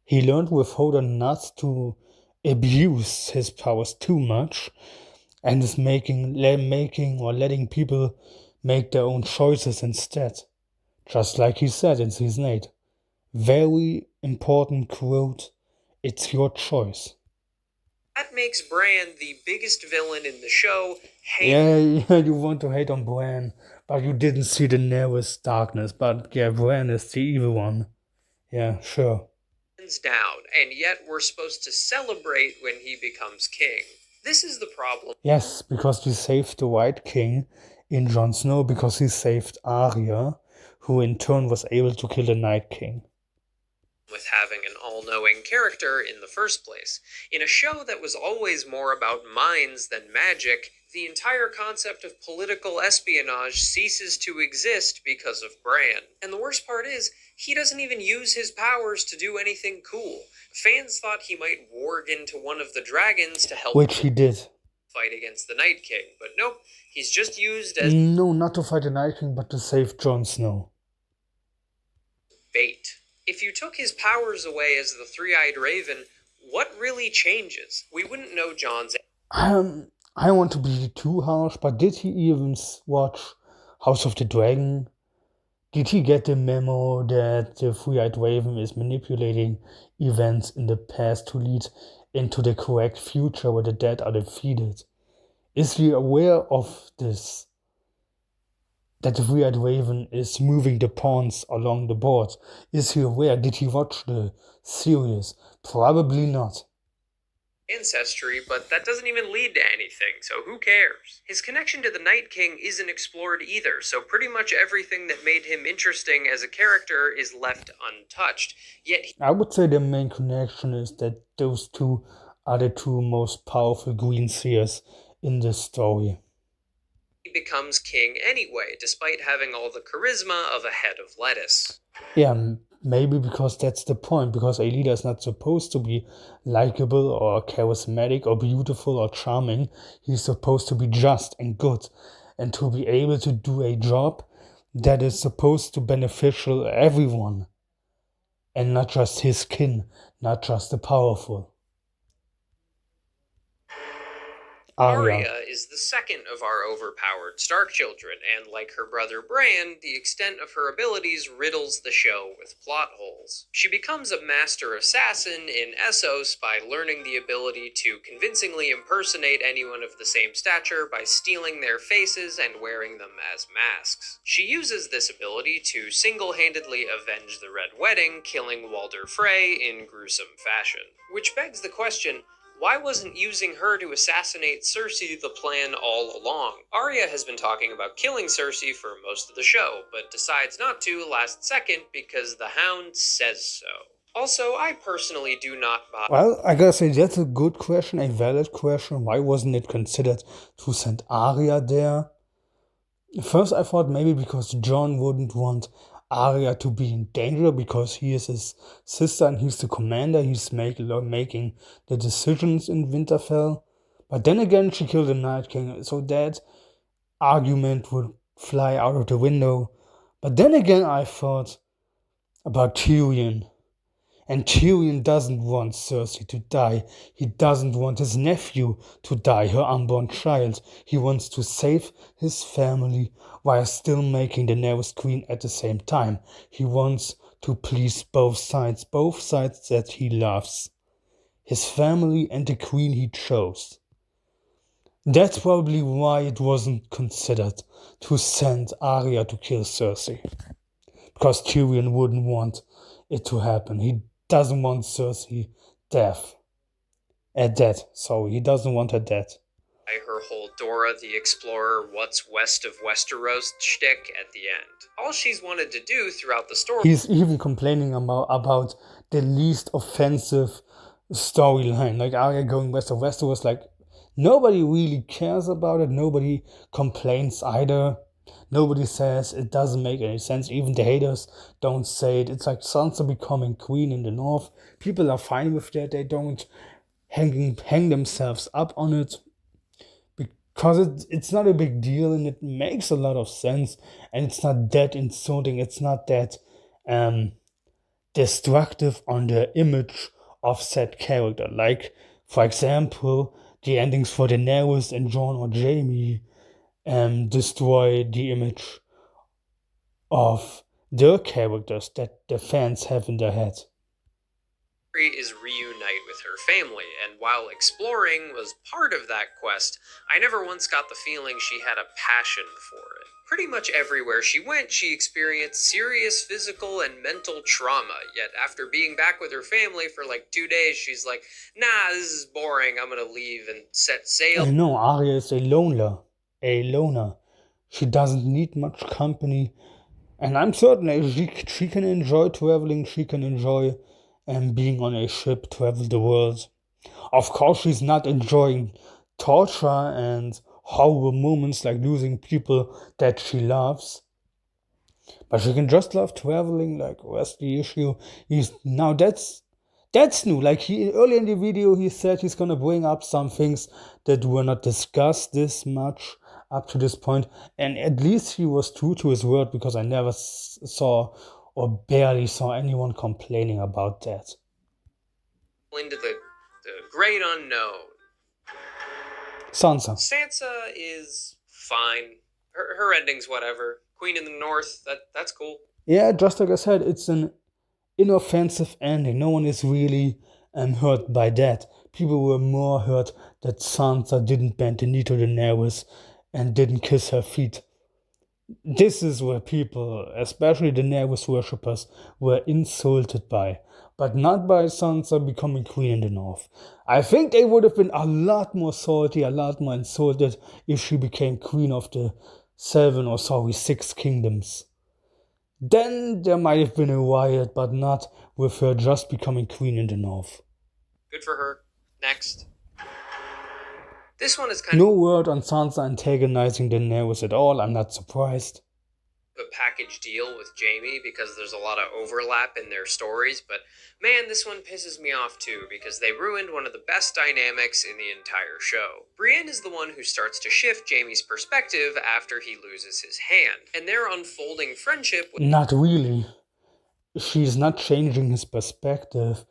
He learned with Hodor not to abuse his powers too much, and is letting people make their own choices instead. Just like he said in season 8. Very important quote, "It's your choice." That makes Bran the biggest villain in the show. Yeah, you want to hate on Bran, but you didn't see the nearest darkness. But yeah, Bran is the evil one. Yeah, sure. Hands down, and yet we're supposed to celebrate when he becomes king. This is the problem. Yes, because he saved the White King in Jon Snow, because he saved Arya, who in turn was able to kill the Night King. With having an all-knowing character in the first place. In a show that was always more about minds than magic, the entire concept of political espionage ceases to exist because of Bran. And the worst part is, he doesn't even use his powers to do anything cool. Fans thought he might warg into one of the dragons to help Which he did. fight against the Night King, but nope, he's just used as No, not to fight the Night King, but to save Jon Snow. bait. If you took his powers away as the Three-Eyed Raven, what really changes? We wouldn't know Jon's... I don't want to be too harsh, but did he even watch House of the Dragon? Did he get the memo that the Three-Eyed Raven is manipulating events in the past to lead into the correct future where the dead are defeated? Is he aware of this? That the Three-Eyed Raven is moving the pawns along the board? Is he aware? Did he watch the series? Probably not. ancestry, but that doesn't even lead to anything, so who cares? His connection to the Night King isn't explored either, so pretty much everything that made him interesting as a character is left untouched. Yet I would say the main connection is that those two are the two most powerful green seers in this story. he becomes king anyway, despite having all the charisma of a head of lettuce. Yeah, maybe because that's the point, because a leader is not supposed to be likable or charismatic or beautiful or charming. He's supposed to be just and good, and to be able to do a job that is supposed to beneficial everyone, and not just his kin, not just the powerful. Arya is the second of our overpowered Stark children, and like her brother Bran, the extent of her abilities riddles the show with plot holes. She becomes a master assassin in Essos by learning the ability to convincingly impersonate anyone of the same stature by stealing their faces and wearing them as masks. She uses this ability to single-handedly avenge the Red Wedding, killing Walder Frey in gruesome fashion. Which begs the question, Why wasn't using her to assassinate Cersei the plan all along? Arya has been talking about killing Cersei for most of the show, but decides not to last second because the Hound says so. Also, I personally do not buy... Well, I gotta say, that's a good question, a valid question. Why wasn't it considered to send Arya there? First, I thought maybe because Jon wouldn't want Arya to be in danger because he is his sister and he's the commander. He's making the decisions in Winterfell. But then again, she killed the Night King, so that argument would fly out of the window. But then again, I thought about Tyrion. And Tyrion doesn't want Cersei to die. He doesn't want his nephew to die, her unborn child. He wants to save his family while still making Daenerys queen at the same time. He wants to please both sides that he loves. His family and the queen he chose. That's probably why it wasn't considered to send Arya to kill Cersei. Because Tyrion wouldn't want it to happen. He doesn't want Cersei dead. He doesn't want her dead. Her whole Dora the Explorer, what's west of Westeros shtick at the end. All she's wanted to do throughout the story... He's even complaining about the least offensive storyline. Like Arya going west of Westeros, like nobody really cares about it. Nobody complains either. Nobody says it doesn't make any sense. Even the haters don't say it. It's like Sansa becoming queen in the north. People are fine with that. They don't hang themselves up on it. Because it's not a big deal and it makes a lot of sense. And it's not that insulting. It's not that destructive on the image of said character. Like, for example, the endings for Daenerys and Jon or Jaime destroy the image of their characters that the fans have in their head. Is reunite with her family, and while exploring was part of that quest, I never once got the feeling she had a passion for it. Pretty much everywhere she went, she experienced serious physical and mental trauma, yet after being back with her family for like 2 days, she's like, nah, this is boring, I'm gonna leave and set sail. I know, Arya is a loner. She doesn't need much company, and I'm certain she can enjoy traveling, she can enjoy being on a ship, travel the world. Of course, she's not enjoying torture and horrible moments like losing people that she loves. But she can just love traveling, like, where's the issue? That's new. Like, earlier in the video, he said he's gonna bring up some things that were not discussed this much up to this point. And at least he was true to his word, because I never saw or barely saw anyone complaining about that. Into the great unknown. Sansa is fine. Her ending's whatever. Queen in the North, that's cool. Yeah, just like I said, it's an inoffensive ending. No one is really hurt by that. People were more hurt that Sansa didn't bend the knee to Daenerys and didn't kiss her feet. This is where people, especially the Daenerys worshippers, were insulted by. But not by Sansa becoming queen in the north. I think they would have been a lot more salty, a lot more insulted if she became queen of the 6 kingdoms. Then there might have been a riot, but not with her just becoming queen in the north. Good for her. Next. This one is kind of... No word on Sansa antagonizing Daenerys at all, I'm not surprised. A package deal with Jaime because there's a lot of overlap in their stories, but man, this one pisses me off too because they ruined one of the best dynamics in the entire show. Brienne is the one who starts to shift Jaime's perspective after he loses his hand, and their unfolding friendship... Not really. She's not changing his perspective.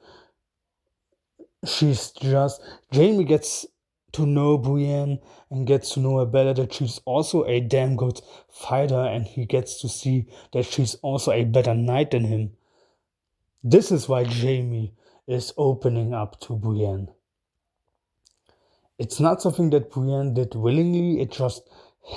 She's just... Jaime gets to know Brienne and gets to know her better, that she's also a damn good fighter, and he gets to see that she's also a better knight than him. This is why Jaime is opening up to Brienne. It's not something that Brienne did willingly, it just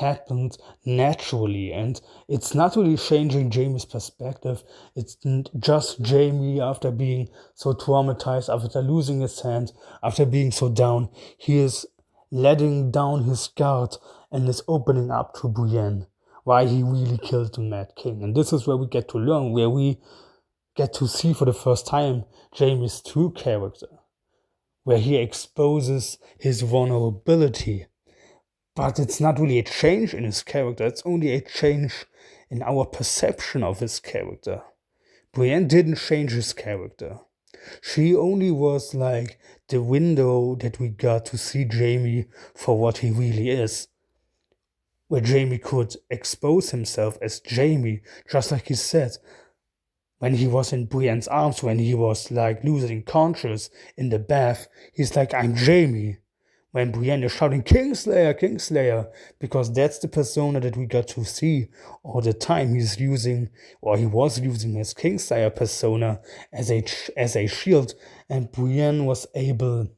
happened naturally, and it's not really changing Jamie's perspective. It's just Jamie, after being so traumatized, after losing his hand, after being so down, he is letting down his guard and is opening up to Brienne why he really killed the Mad King. And this is where we get to learn, where we get to see for the first time Jamie's true character, where he exposes his vulnerability. But it's not really a change in his character, it's only a change in our perception of his character. Brienne didn't change his character. She only was like the window that we got to see Jamie for what he really is. Where Jamie could expose himself as Jamie, just like he said, when he was in Brienne's arms, when he was like losing conscious in the bath, he's like, I'm Jamie. When Brienne is shouting, Kingslayer, Kingslayer, because that's the persona that we got to see all the time. He was using his Kingslayer persona as a shield, and Brienne was able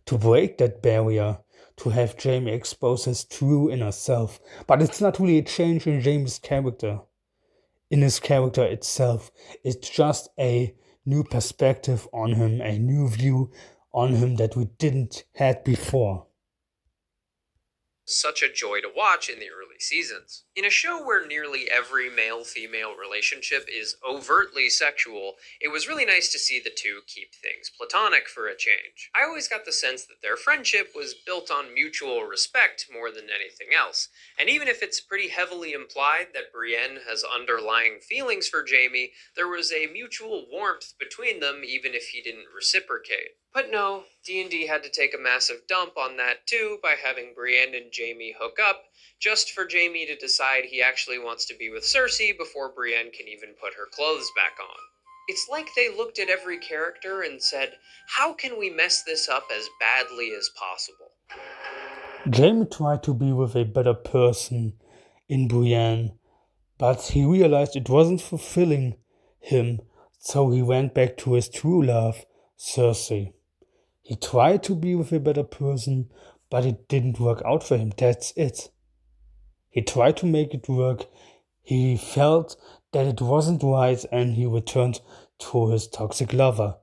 to break that barrier, to have Jamie expose his true inner self. But it's not really a change in Jamie's character. In his character itself, it's just a new perspective on him, a new view on him that we didn't had before. Such a joy to watch in the early seasons. In a show where nearly every male-female relationship is overtly sexual, it was really nice to see the two keep things platonic for a change. I always got the sense that their friendship was built on mutual respect more than anything else, and even if it's pretty heavily implied that Brienne has underlying feelings for Jamie, there was a mutual warmth between them even if he didn't reciprocate. But no, D&D had to take a massive dump on that too by having Brienne and Jamie hook up, just for Jamie to decide he actually wants to be with Cersei before Brienne can even put her clothes back on. It's like they looked at every character and said, how can we mess this up as badly as possible? Jamie tried to be with a better person in Brienne, but he realized it wasn't fulfilling him, so he went back to his true love, Cersei. He tried to be with a better person, but it didn't work out for him. That's it. He tried to make it work. He felt that it wasn't right, and he returned to his toxic lover.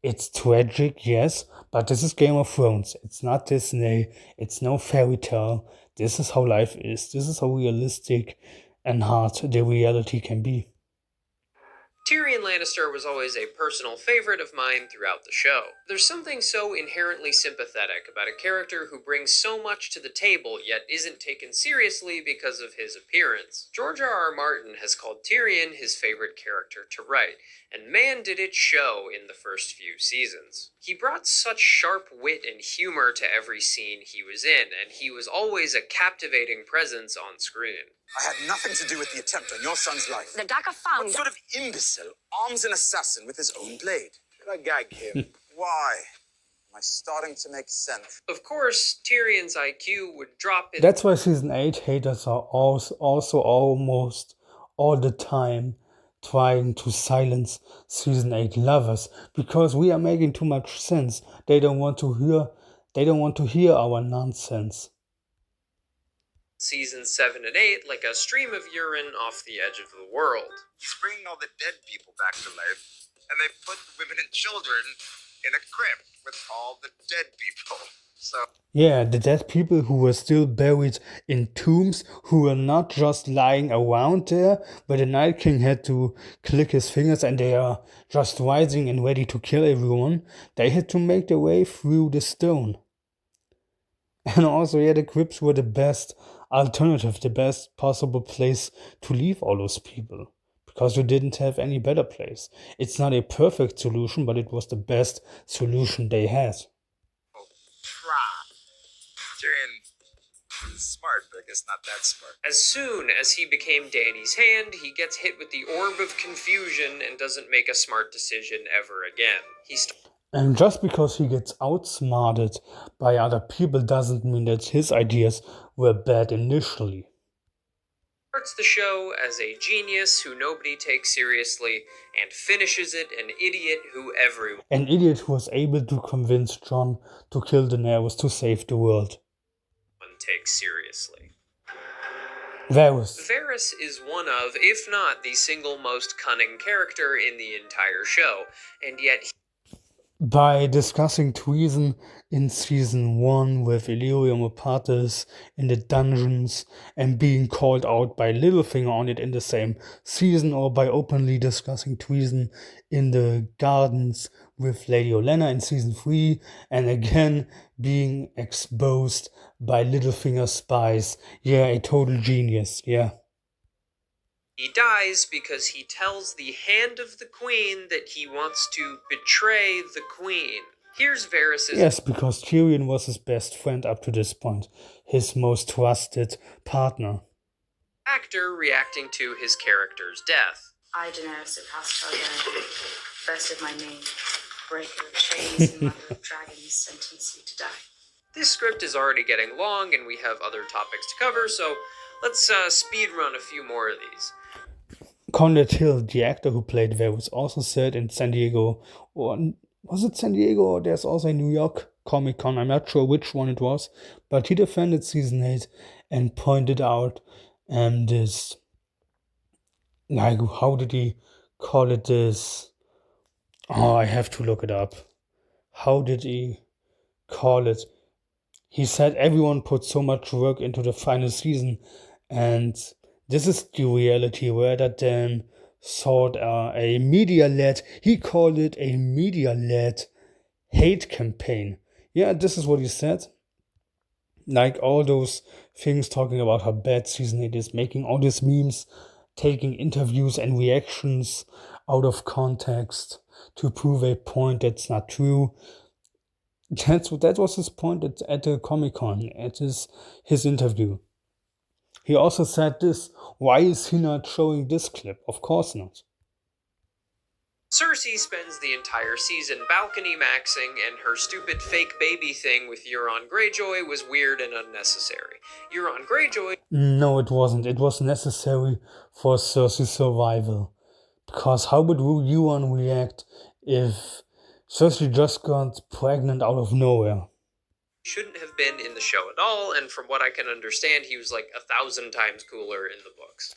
It's tragic, yes, but this is Game of Thrones. It's not Disney. It's no fairy tale. This is how life is. This is how realistic and hard the reality can be. Tyrion Lannister was always a personal favorite of mine throughout the show. There's something so inherently sympathetic about a character who brings so much to the table yet isn't taken seriously because of his appearance. George R.R. Martin has called Tyrion his favorite character to write, and man did it show in the first few seasons. He brought such sharp wit and humor to every scene he was in, and he was always a captivating presence on screen. I had nothing to do with the attempt on your son's life. The dagger found. What sort of imbecile arms an assassin with his own blade? Should I gag him? Why? Am I starting to make sense? Of course, Tyrion's IQ would drop in. That's why Season 8 haters are also almost all the time trying to silence Season 8 lovers, because we are making too much sense. They don't want to hear our nonsense. Seasons 7 and 8 like a stream of urine off the edge of the world. He's bringing all the dead people back to life, and they put the women and children in a crypt with all the dead people. So Yeah, the dead people who were still buried in tombs, who were not just lying around there, where the Night King had to click his fingers and they are just rising and ready to kill everyone. They had to make their way through the stone. And also, yeah, the crypts were the best alternative, the best possible place to leave all those people, because you didn't have any better place. It's not a perfect solution, but it was the best solution they had. Tyrion is smart, but I guess not that smart. As soon as he became Dany's hand, he gets hit with the Orb of Confusion and doesn't make a smart decision ever again. And just because he gets outsmarted by other people doesn't mean that his ideas were bad initially. Starts the show as a genius who nobody takes seriously and finishes it an idiot who everyone An idiot who was able to convince Jon to kill Daenerys to save the world. takes seriously. Varys is one of, if not the single most cunning character in the entire show, and yet By discussing treason in season 1 with Illyrio Mopatis in the dungeons and being called out by Littlefinger on it in the same season, or by openly discussing treason in the gardens with Lady Olenna in season 3, and again being exposed by Littlefinger's spies. Yeah, a total genius, yeah. he dies because he tells the Hand of the Queen that he wants to betray the Queen. Here's Varys'. Yes, because Tyrion was his best friend up to this point, his most trusted partner. Actor reacting to his character's death. I, Daenerys of House Targaryen, first of my name, breaker of chains and mother of dragons, sentence you to die. This script is already getting long and we have other topics to cover, so let's speed run a few more of these. Conrad Hill, the actor who played Varys, also said in San Diego, or was it San Diego, or there's also a New York Comic-Con, I'm not sure which one it was, but he defended season 8 and pointed out this, like, how did he call it this? Oh, I have to look it up. How did he call it? He said everyone put so much work into the final season, and this is the reality rather than sort a media-led, he called it a media-led hate campaign. Yeah, this is what he said. Like all those things talking about how bad season 8 is, making all these memes, taking interviews and reactions out of context to prove a point that's not true. That was his point at the Comic-Con, at his interview. He also said this, why is he not showing this clip? Of course not. Cersei spends the entire season balcony maxing, and her stupid fake baby thing with Euron Greyjoy was weird and unnecessary. Euron Greyjoy... No, it wasn't. It was necessary for Cersei's survival. Because how would Euron react if Cersei just got pregnant out of nowhere? Shouldn't have been in the show at all, and from what I can understand, he was like 1,000 times cooler in the books.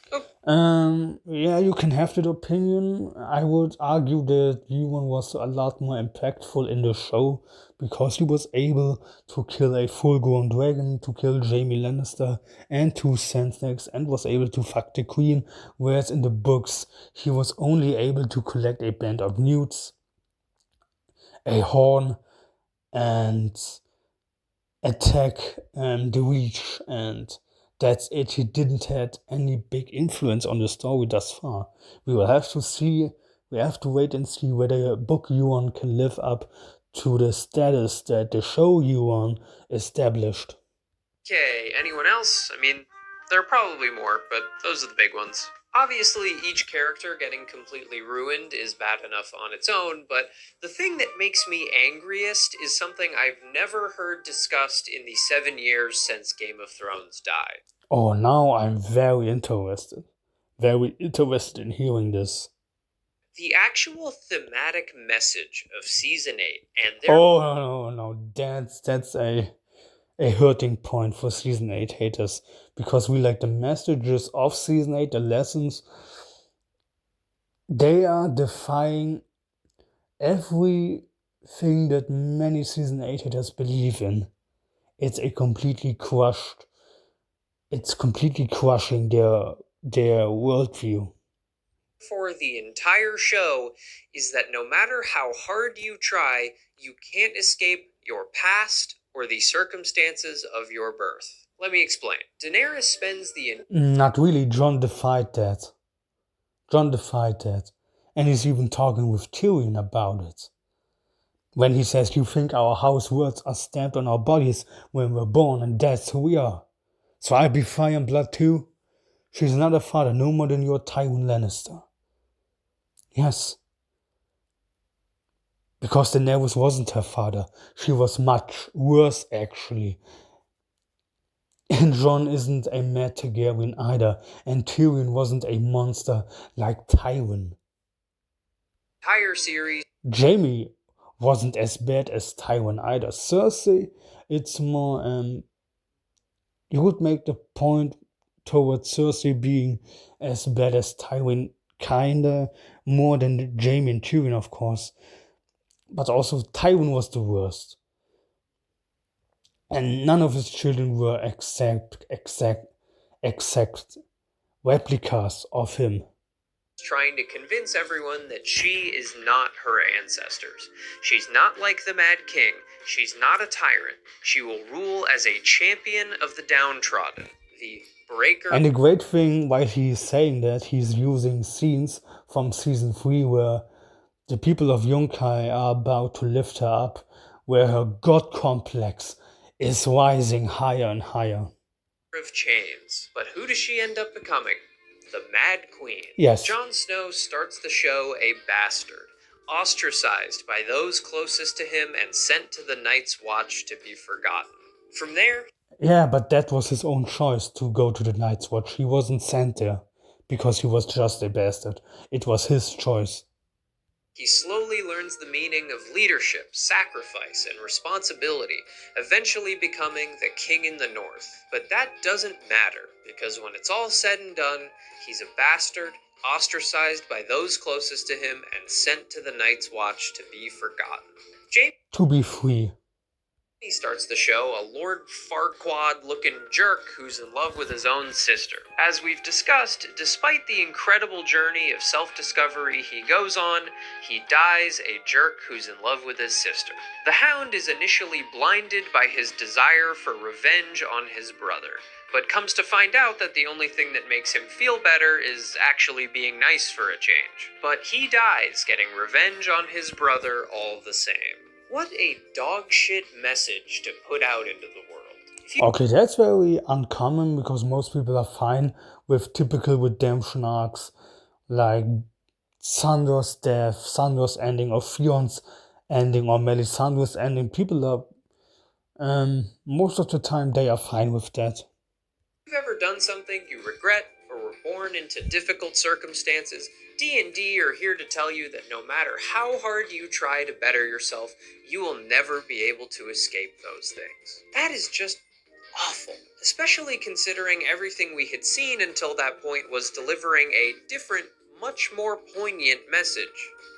Oh. Yeah, you can have that opinion. I would argue that Euron was a lot more impactful in the show because he was able to kill a full-grown dragon, to kill Jaime Lannister and 2 Sand Snakes, and was able to fuck the queen, whereas in the books he was only able to collect a band of newts, a horn, and attack the Reach, and that's it. He didn't have any big influence on the story thus far. We will have to see, we have to wait and see whether book Euron can live up to the status that the show Euron established. Okay, anyone else? I mean, there are probably more, but those are the big ones. Obviously, each character getting completely ruined is bad enough on its own, but the thing that makes me angriest is something I've never heard discussed in the 7 years since Game of Thrones died. Oh, now I'm very interested. Very interested in hearing this. The actual thematic message of Season 8 and their... Oh, no, that's a hurting point for Season 8 haters, because we like the messages of Season 8, the lessons. They are defying everything that many Season 8 haters believe in. It's completely crushing their worldview. For the entire show is that no matter how hard you try, you can't escape your past or the circumstances of your birth. Let me explain. Daenerys spends the... Not really. Jon defied that. And he's even talking with Tyrion about it. When he says, you think our house words are stamped on our bodies when we're born, and that's who we are. So I'll be fire and blood too. She's not a father, no more than your Tywin Lannister. Yes. Because Daenerys wasn't her father. She was much worse, actually. And Jon isn't a Mad Targaryen either. And Tyrion wasn't a monster like Tywin. Entire series. Jaime wasn't as bad as Tywin either. Cersei, it's more, you would make the point towards Cersei being as bad as Tywin, kinda, more than Jaime and Tyrion, of course. But also Tywin was the worst. And none of his children were exact replicas of him. Trying to convince everyone that she is not her ancestors. She's not like the Mad King. She's not a tyrant. She will rule as a champion of the downtrodden. The breaker. And the great thing why he's saying that, he's using scenes from season 3 where the people of Yunkai are about to lift her up, where her god complex is rising higher and higher. Of chains. But who does she end up becoming? The Mad Queen. Yes. Jon Snow starts the show a bastard, ostracized by those closest to him and sent to the Night's Watch to be forgotten. From there... Yeah, but that was his own choice to go to the Night's Watch. He wasn't sent there because he was just a bastard. It was his choice. He slowly learns the meaning of leadership, sacrifice, and responsibility, eventually becoming the King in the North. But that doesn't matter, because when it's all said and done, he's a bastard, ostracized by those closest to him, and sent to the Night's Watch to be forgotten. Jaime To be free. He starts the show a Lord Farquaad-looking jerk who's in love with his own sister. As we've discussed, despite the incredible journey of self-discovery he goes on, he dies a jerk who's in love with his sister. The Hound is initially blinded by his desire for revenge on his brother, but comes to find out that the only thing that makes him feel better is actually being nice for a change. But he dies getting revenge on his brother all the same. What a dogshit message to put out into the world. Okay, that's very uncommon because most people are fine with typical redemption arcs like Sandor's death, Sandor's ending, or Fion's ending, or Melisandre's ending. People are, most of the time, they are fine with that. If you've ever done something you regret or were born into difficult circumstances, D&D are here to tell you that no matter how hard you try to better yourself, you will never be able to escape those things. That is just awful, especially considering everything we had seen until that point was delivering a different, much more poignant message.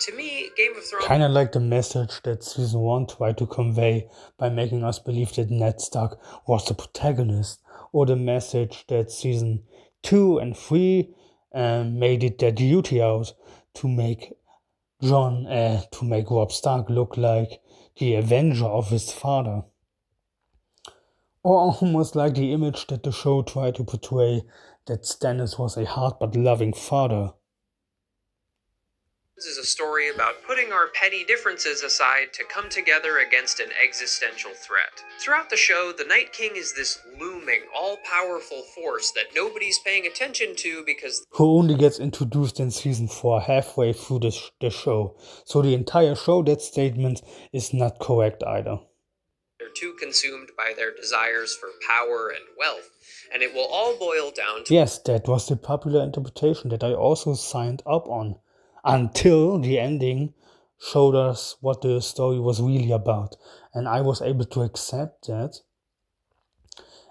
To me, Game of Thrones... Kinda like the message that Season 1 tried to convey by making us believe that Ned Stark was the protagonist, or the message that Season 2 and 3 made it their duty out to make Robb Stark look like the avenger of his father. Or almost like the image that the show tried to portray, that Stannis was a hard but loving father. This is a story about putting our petty differences aside to come together against an existential threat. Throughout the show, the Night King is this looming, all-powerful force that nobody's paying attention to because... Who only gets introduced in Season 4 halfway through the show. So the entire show, that statement is not correct either. They're too consumed by their desires for power and wealth, and it will all boil down to... Yes, that was the popular interpretation that I also signed up on. Until the ending showed us what the story was really about. And I was able to accept that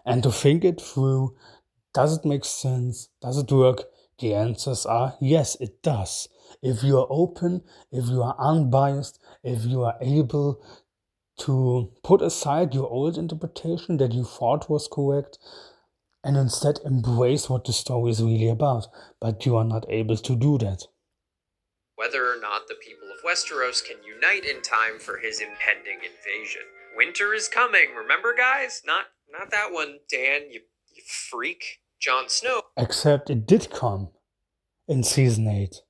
and to think it through. Does it make sense? Does it work? The answers are yes, it does. If you are open, if you are unbiased, if you are able to put aside your old interpretation that you thought was correct and instead embrace what the story is really about. But you are not able to do that. Whether or not the people of Westeros can unite in time for his impending invasion. Winter is coming, remember guys? Not that one, Dan, you freak. Jon Snow. Except it did come in Season 8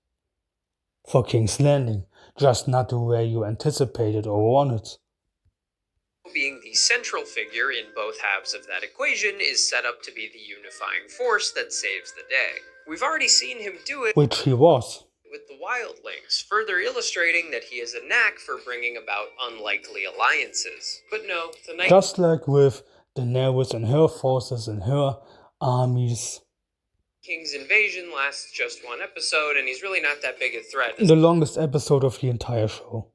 for King's Landing, just not the way you anticipated or wanted. Being the central figure in both halves of that equation is set up to be the unifying force that saves the day. We've already seen him do it. Which he was. With the wildlings, further illustrating that he has a knack for bringing about unlikely alliances. But no, the Night... Just like with Daenerys and her forces and her armies. King's invasion lasts just one episode, and he's really not that big a threat. The longest episode of the entire show.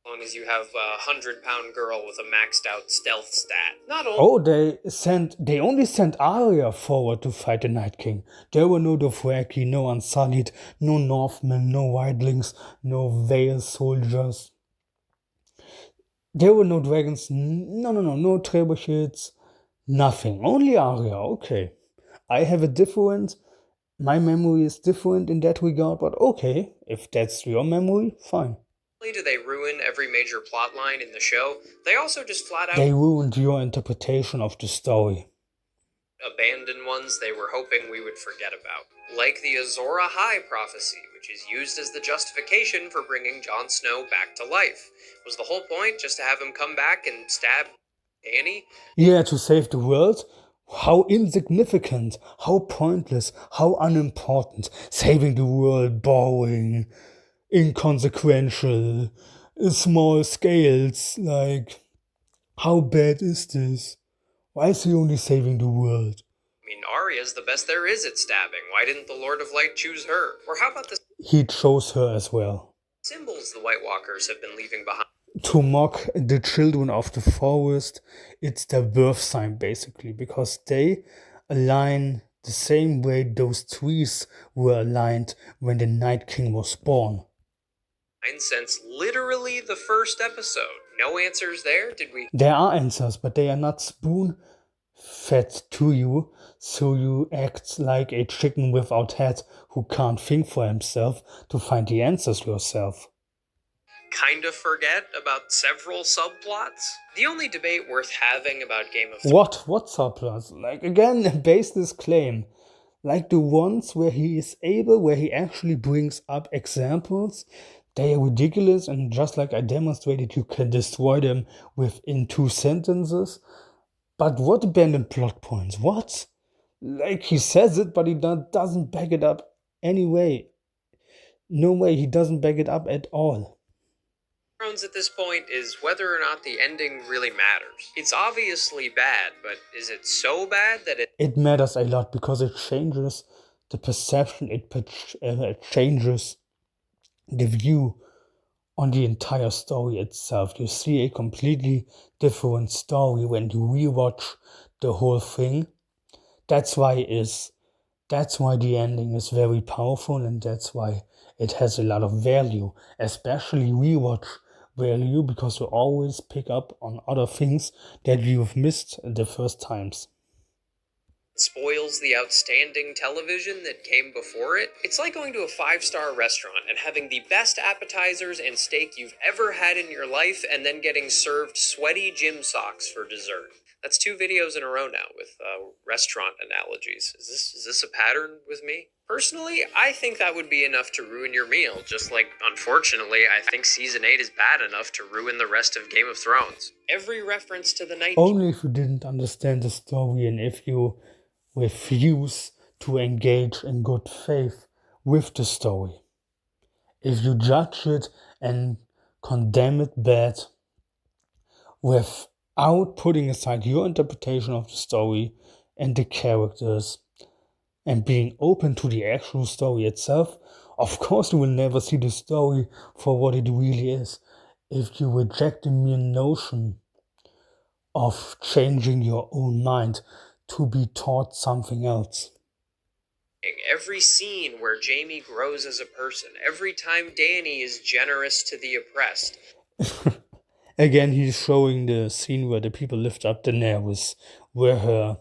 As long as you have a 100-pound girl with a maxed out stealth stat. Not only. Oh, they only sent Arya forward to fight the Night King. There were no Dothraki, no Unsullied, no Northmen, no Wildlings, no Vale soldiers. There were no dragons, no trebuchets, nothing. Only Arya, okay. I have a different, my memory is different in that regard, but okay, if that's your memory, fine. Do they ruin every major plot line in the show, they also just flat out They ruined your interpretation of the story. abandon ones they were hoping we would forget about. Like the Azor Ahai prophecy, which is used as the justification for bringing Jon Snow back to life. Was the whole point just to have him come back and stab Dany? Yeah, to save the world? How insignificant, how pointless, how unimportant. Saving the world, boring, inconsequential, small scales, like, how bad is this? Why is he only saving the world? I mean, Arya's the best there is at stabbing. Why didn't the Lord of Light choose her? Or how about the He chose her as well. symbols the White Walkers have been leaving behind? To mock the children of the forest, it's their birth sign basically, because they align the same way those trees were aligned when the Night King was born. Since literally the first episode. No answers there? Did we? There are answers, but they are not spoon-fed to you, so you act like a chicken without head who can't think for himself to find the answers yourself. Kind of forget about several subplots? The only debate worth having about Game of What subplots? Like, again, base this claim. Like the ones where he actually brings up examples, they are ridiculous, and just like I demonstrated, you can destroy them within 2 sentences. But what abandoned plot points? What? Like, he says it, but he doesn't back it up anyway. No way, he doesn't back it up at all. Thrones at this point is whether or not the ending really matters. It's obviously bad, but is it so bad that It matters a lot because it changes the perception, it changes the view on the entire story itself. You see a completely different story when you rewatch the whole thing. That's why the ending is very powerful, and that's why it has a lot of value, especially rewatch value, because you always pick up on other things that you've missed the first times. spoils the outstanding television that came before it. It's like going to a 5-star restaurant and having the best appetizers and steak you've ever had in your life, and then getting served sweaty gym socks for dessert. That's 2 videos in a row now with restaurant analogies. Is this a pattern with me? Personally, I think that would be enough to ruin your meal, just like, unfortunately, I think Season 8 is bad enough to ruin the rest of Game of Thrones. Every reference to the Night King. Only if you didn't understand the story and if you refuse to engage in good faith with the story. If you judge it and condemn it bad without putting aside your interpretation of the story and the characters and being open to the actual story itself, of course you will never see the story for what it really is. If you reject the mere notion of changing your own mind to be taught something else. Every scene where Jaime grows as a person, every time Dany is generous to the oppressed. Again, he's showing the scene where the people lift up Daenerys, where her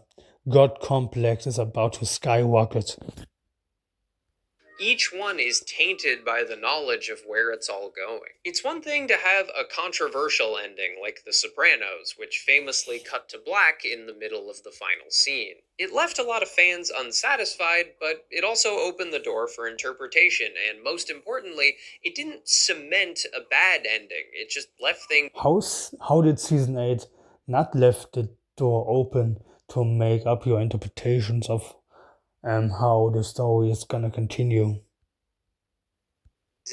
god complex is about to skyrocket. Each one is tainted by the knowledge of where it's all going. It's one thing to have a controversial ending like The Sopranos, which famously cut to black in the middle of the final scene. It left a lot of fans unsatisfied, but it also opened the door for interpretation, and most importantly, it didn't cement a bad ending. It just left things... How did Season 8 not left the door open to make up your interpretations of how the story is gonna continue?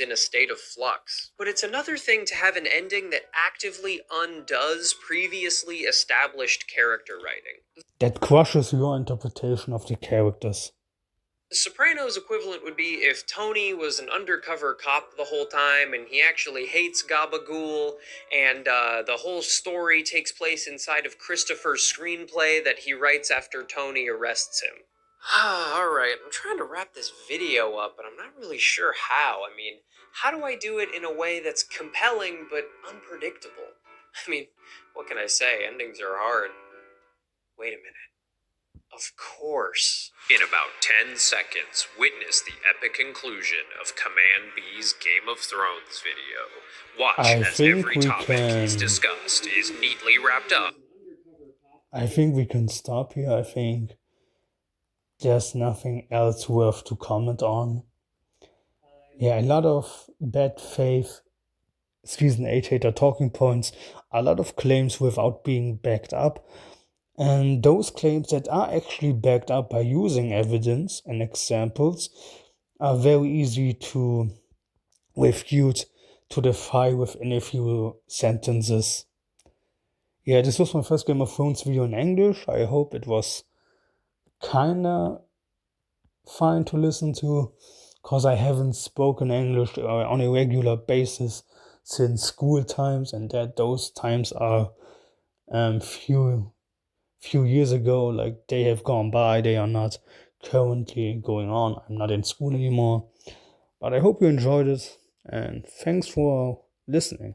In a state of flux. But it's another thing to have an ending that actively undoes previously established character writing. That crushes your interpretation of the characters. The Sopranos equivalent would be if Tony was an undercover cop the whole time and he actually hates Gabagool, and the whole story takes place inside of Christopher's screenplay that he writes after Tony arrests him. Alright, I'm trying to wrap this video up, but I'm not really sure how. I mean, how do I do it in a way that's compelling but unpredictable? I mean, what can I say? Endings are hard. Wait a minute. Of course. In about 10 seconds, witness the epic conclusion of Command B's Game of Thrones video. Watch I as think every we topic he's can. discussed is neatly wrapped up. I think we can stop here. I think there's nothing else worth to comment on. Yeah, a lot of bad faith season 8 hater talking points, a lot of claims without being backed up. And those claims that are actually backed up by using evidence and examples are very easy to refute, to defy within a few sentences. Yeah, this was my first Game of Thrones video in English. I hope it was kinda fine to listen to, because I haven't spoken English on a regular basis since school times, and that those times are few years ago. Like, they have gone by, they are not currently going on. I'm not in school anymore. But I hope you enjoyed it, and thanks for listening.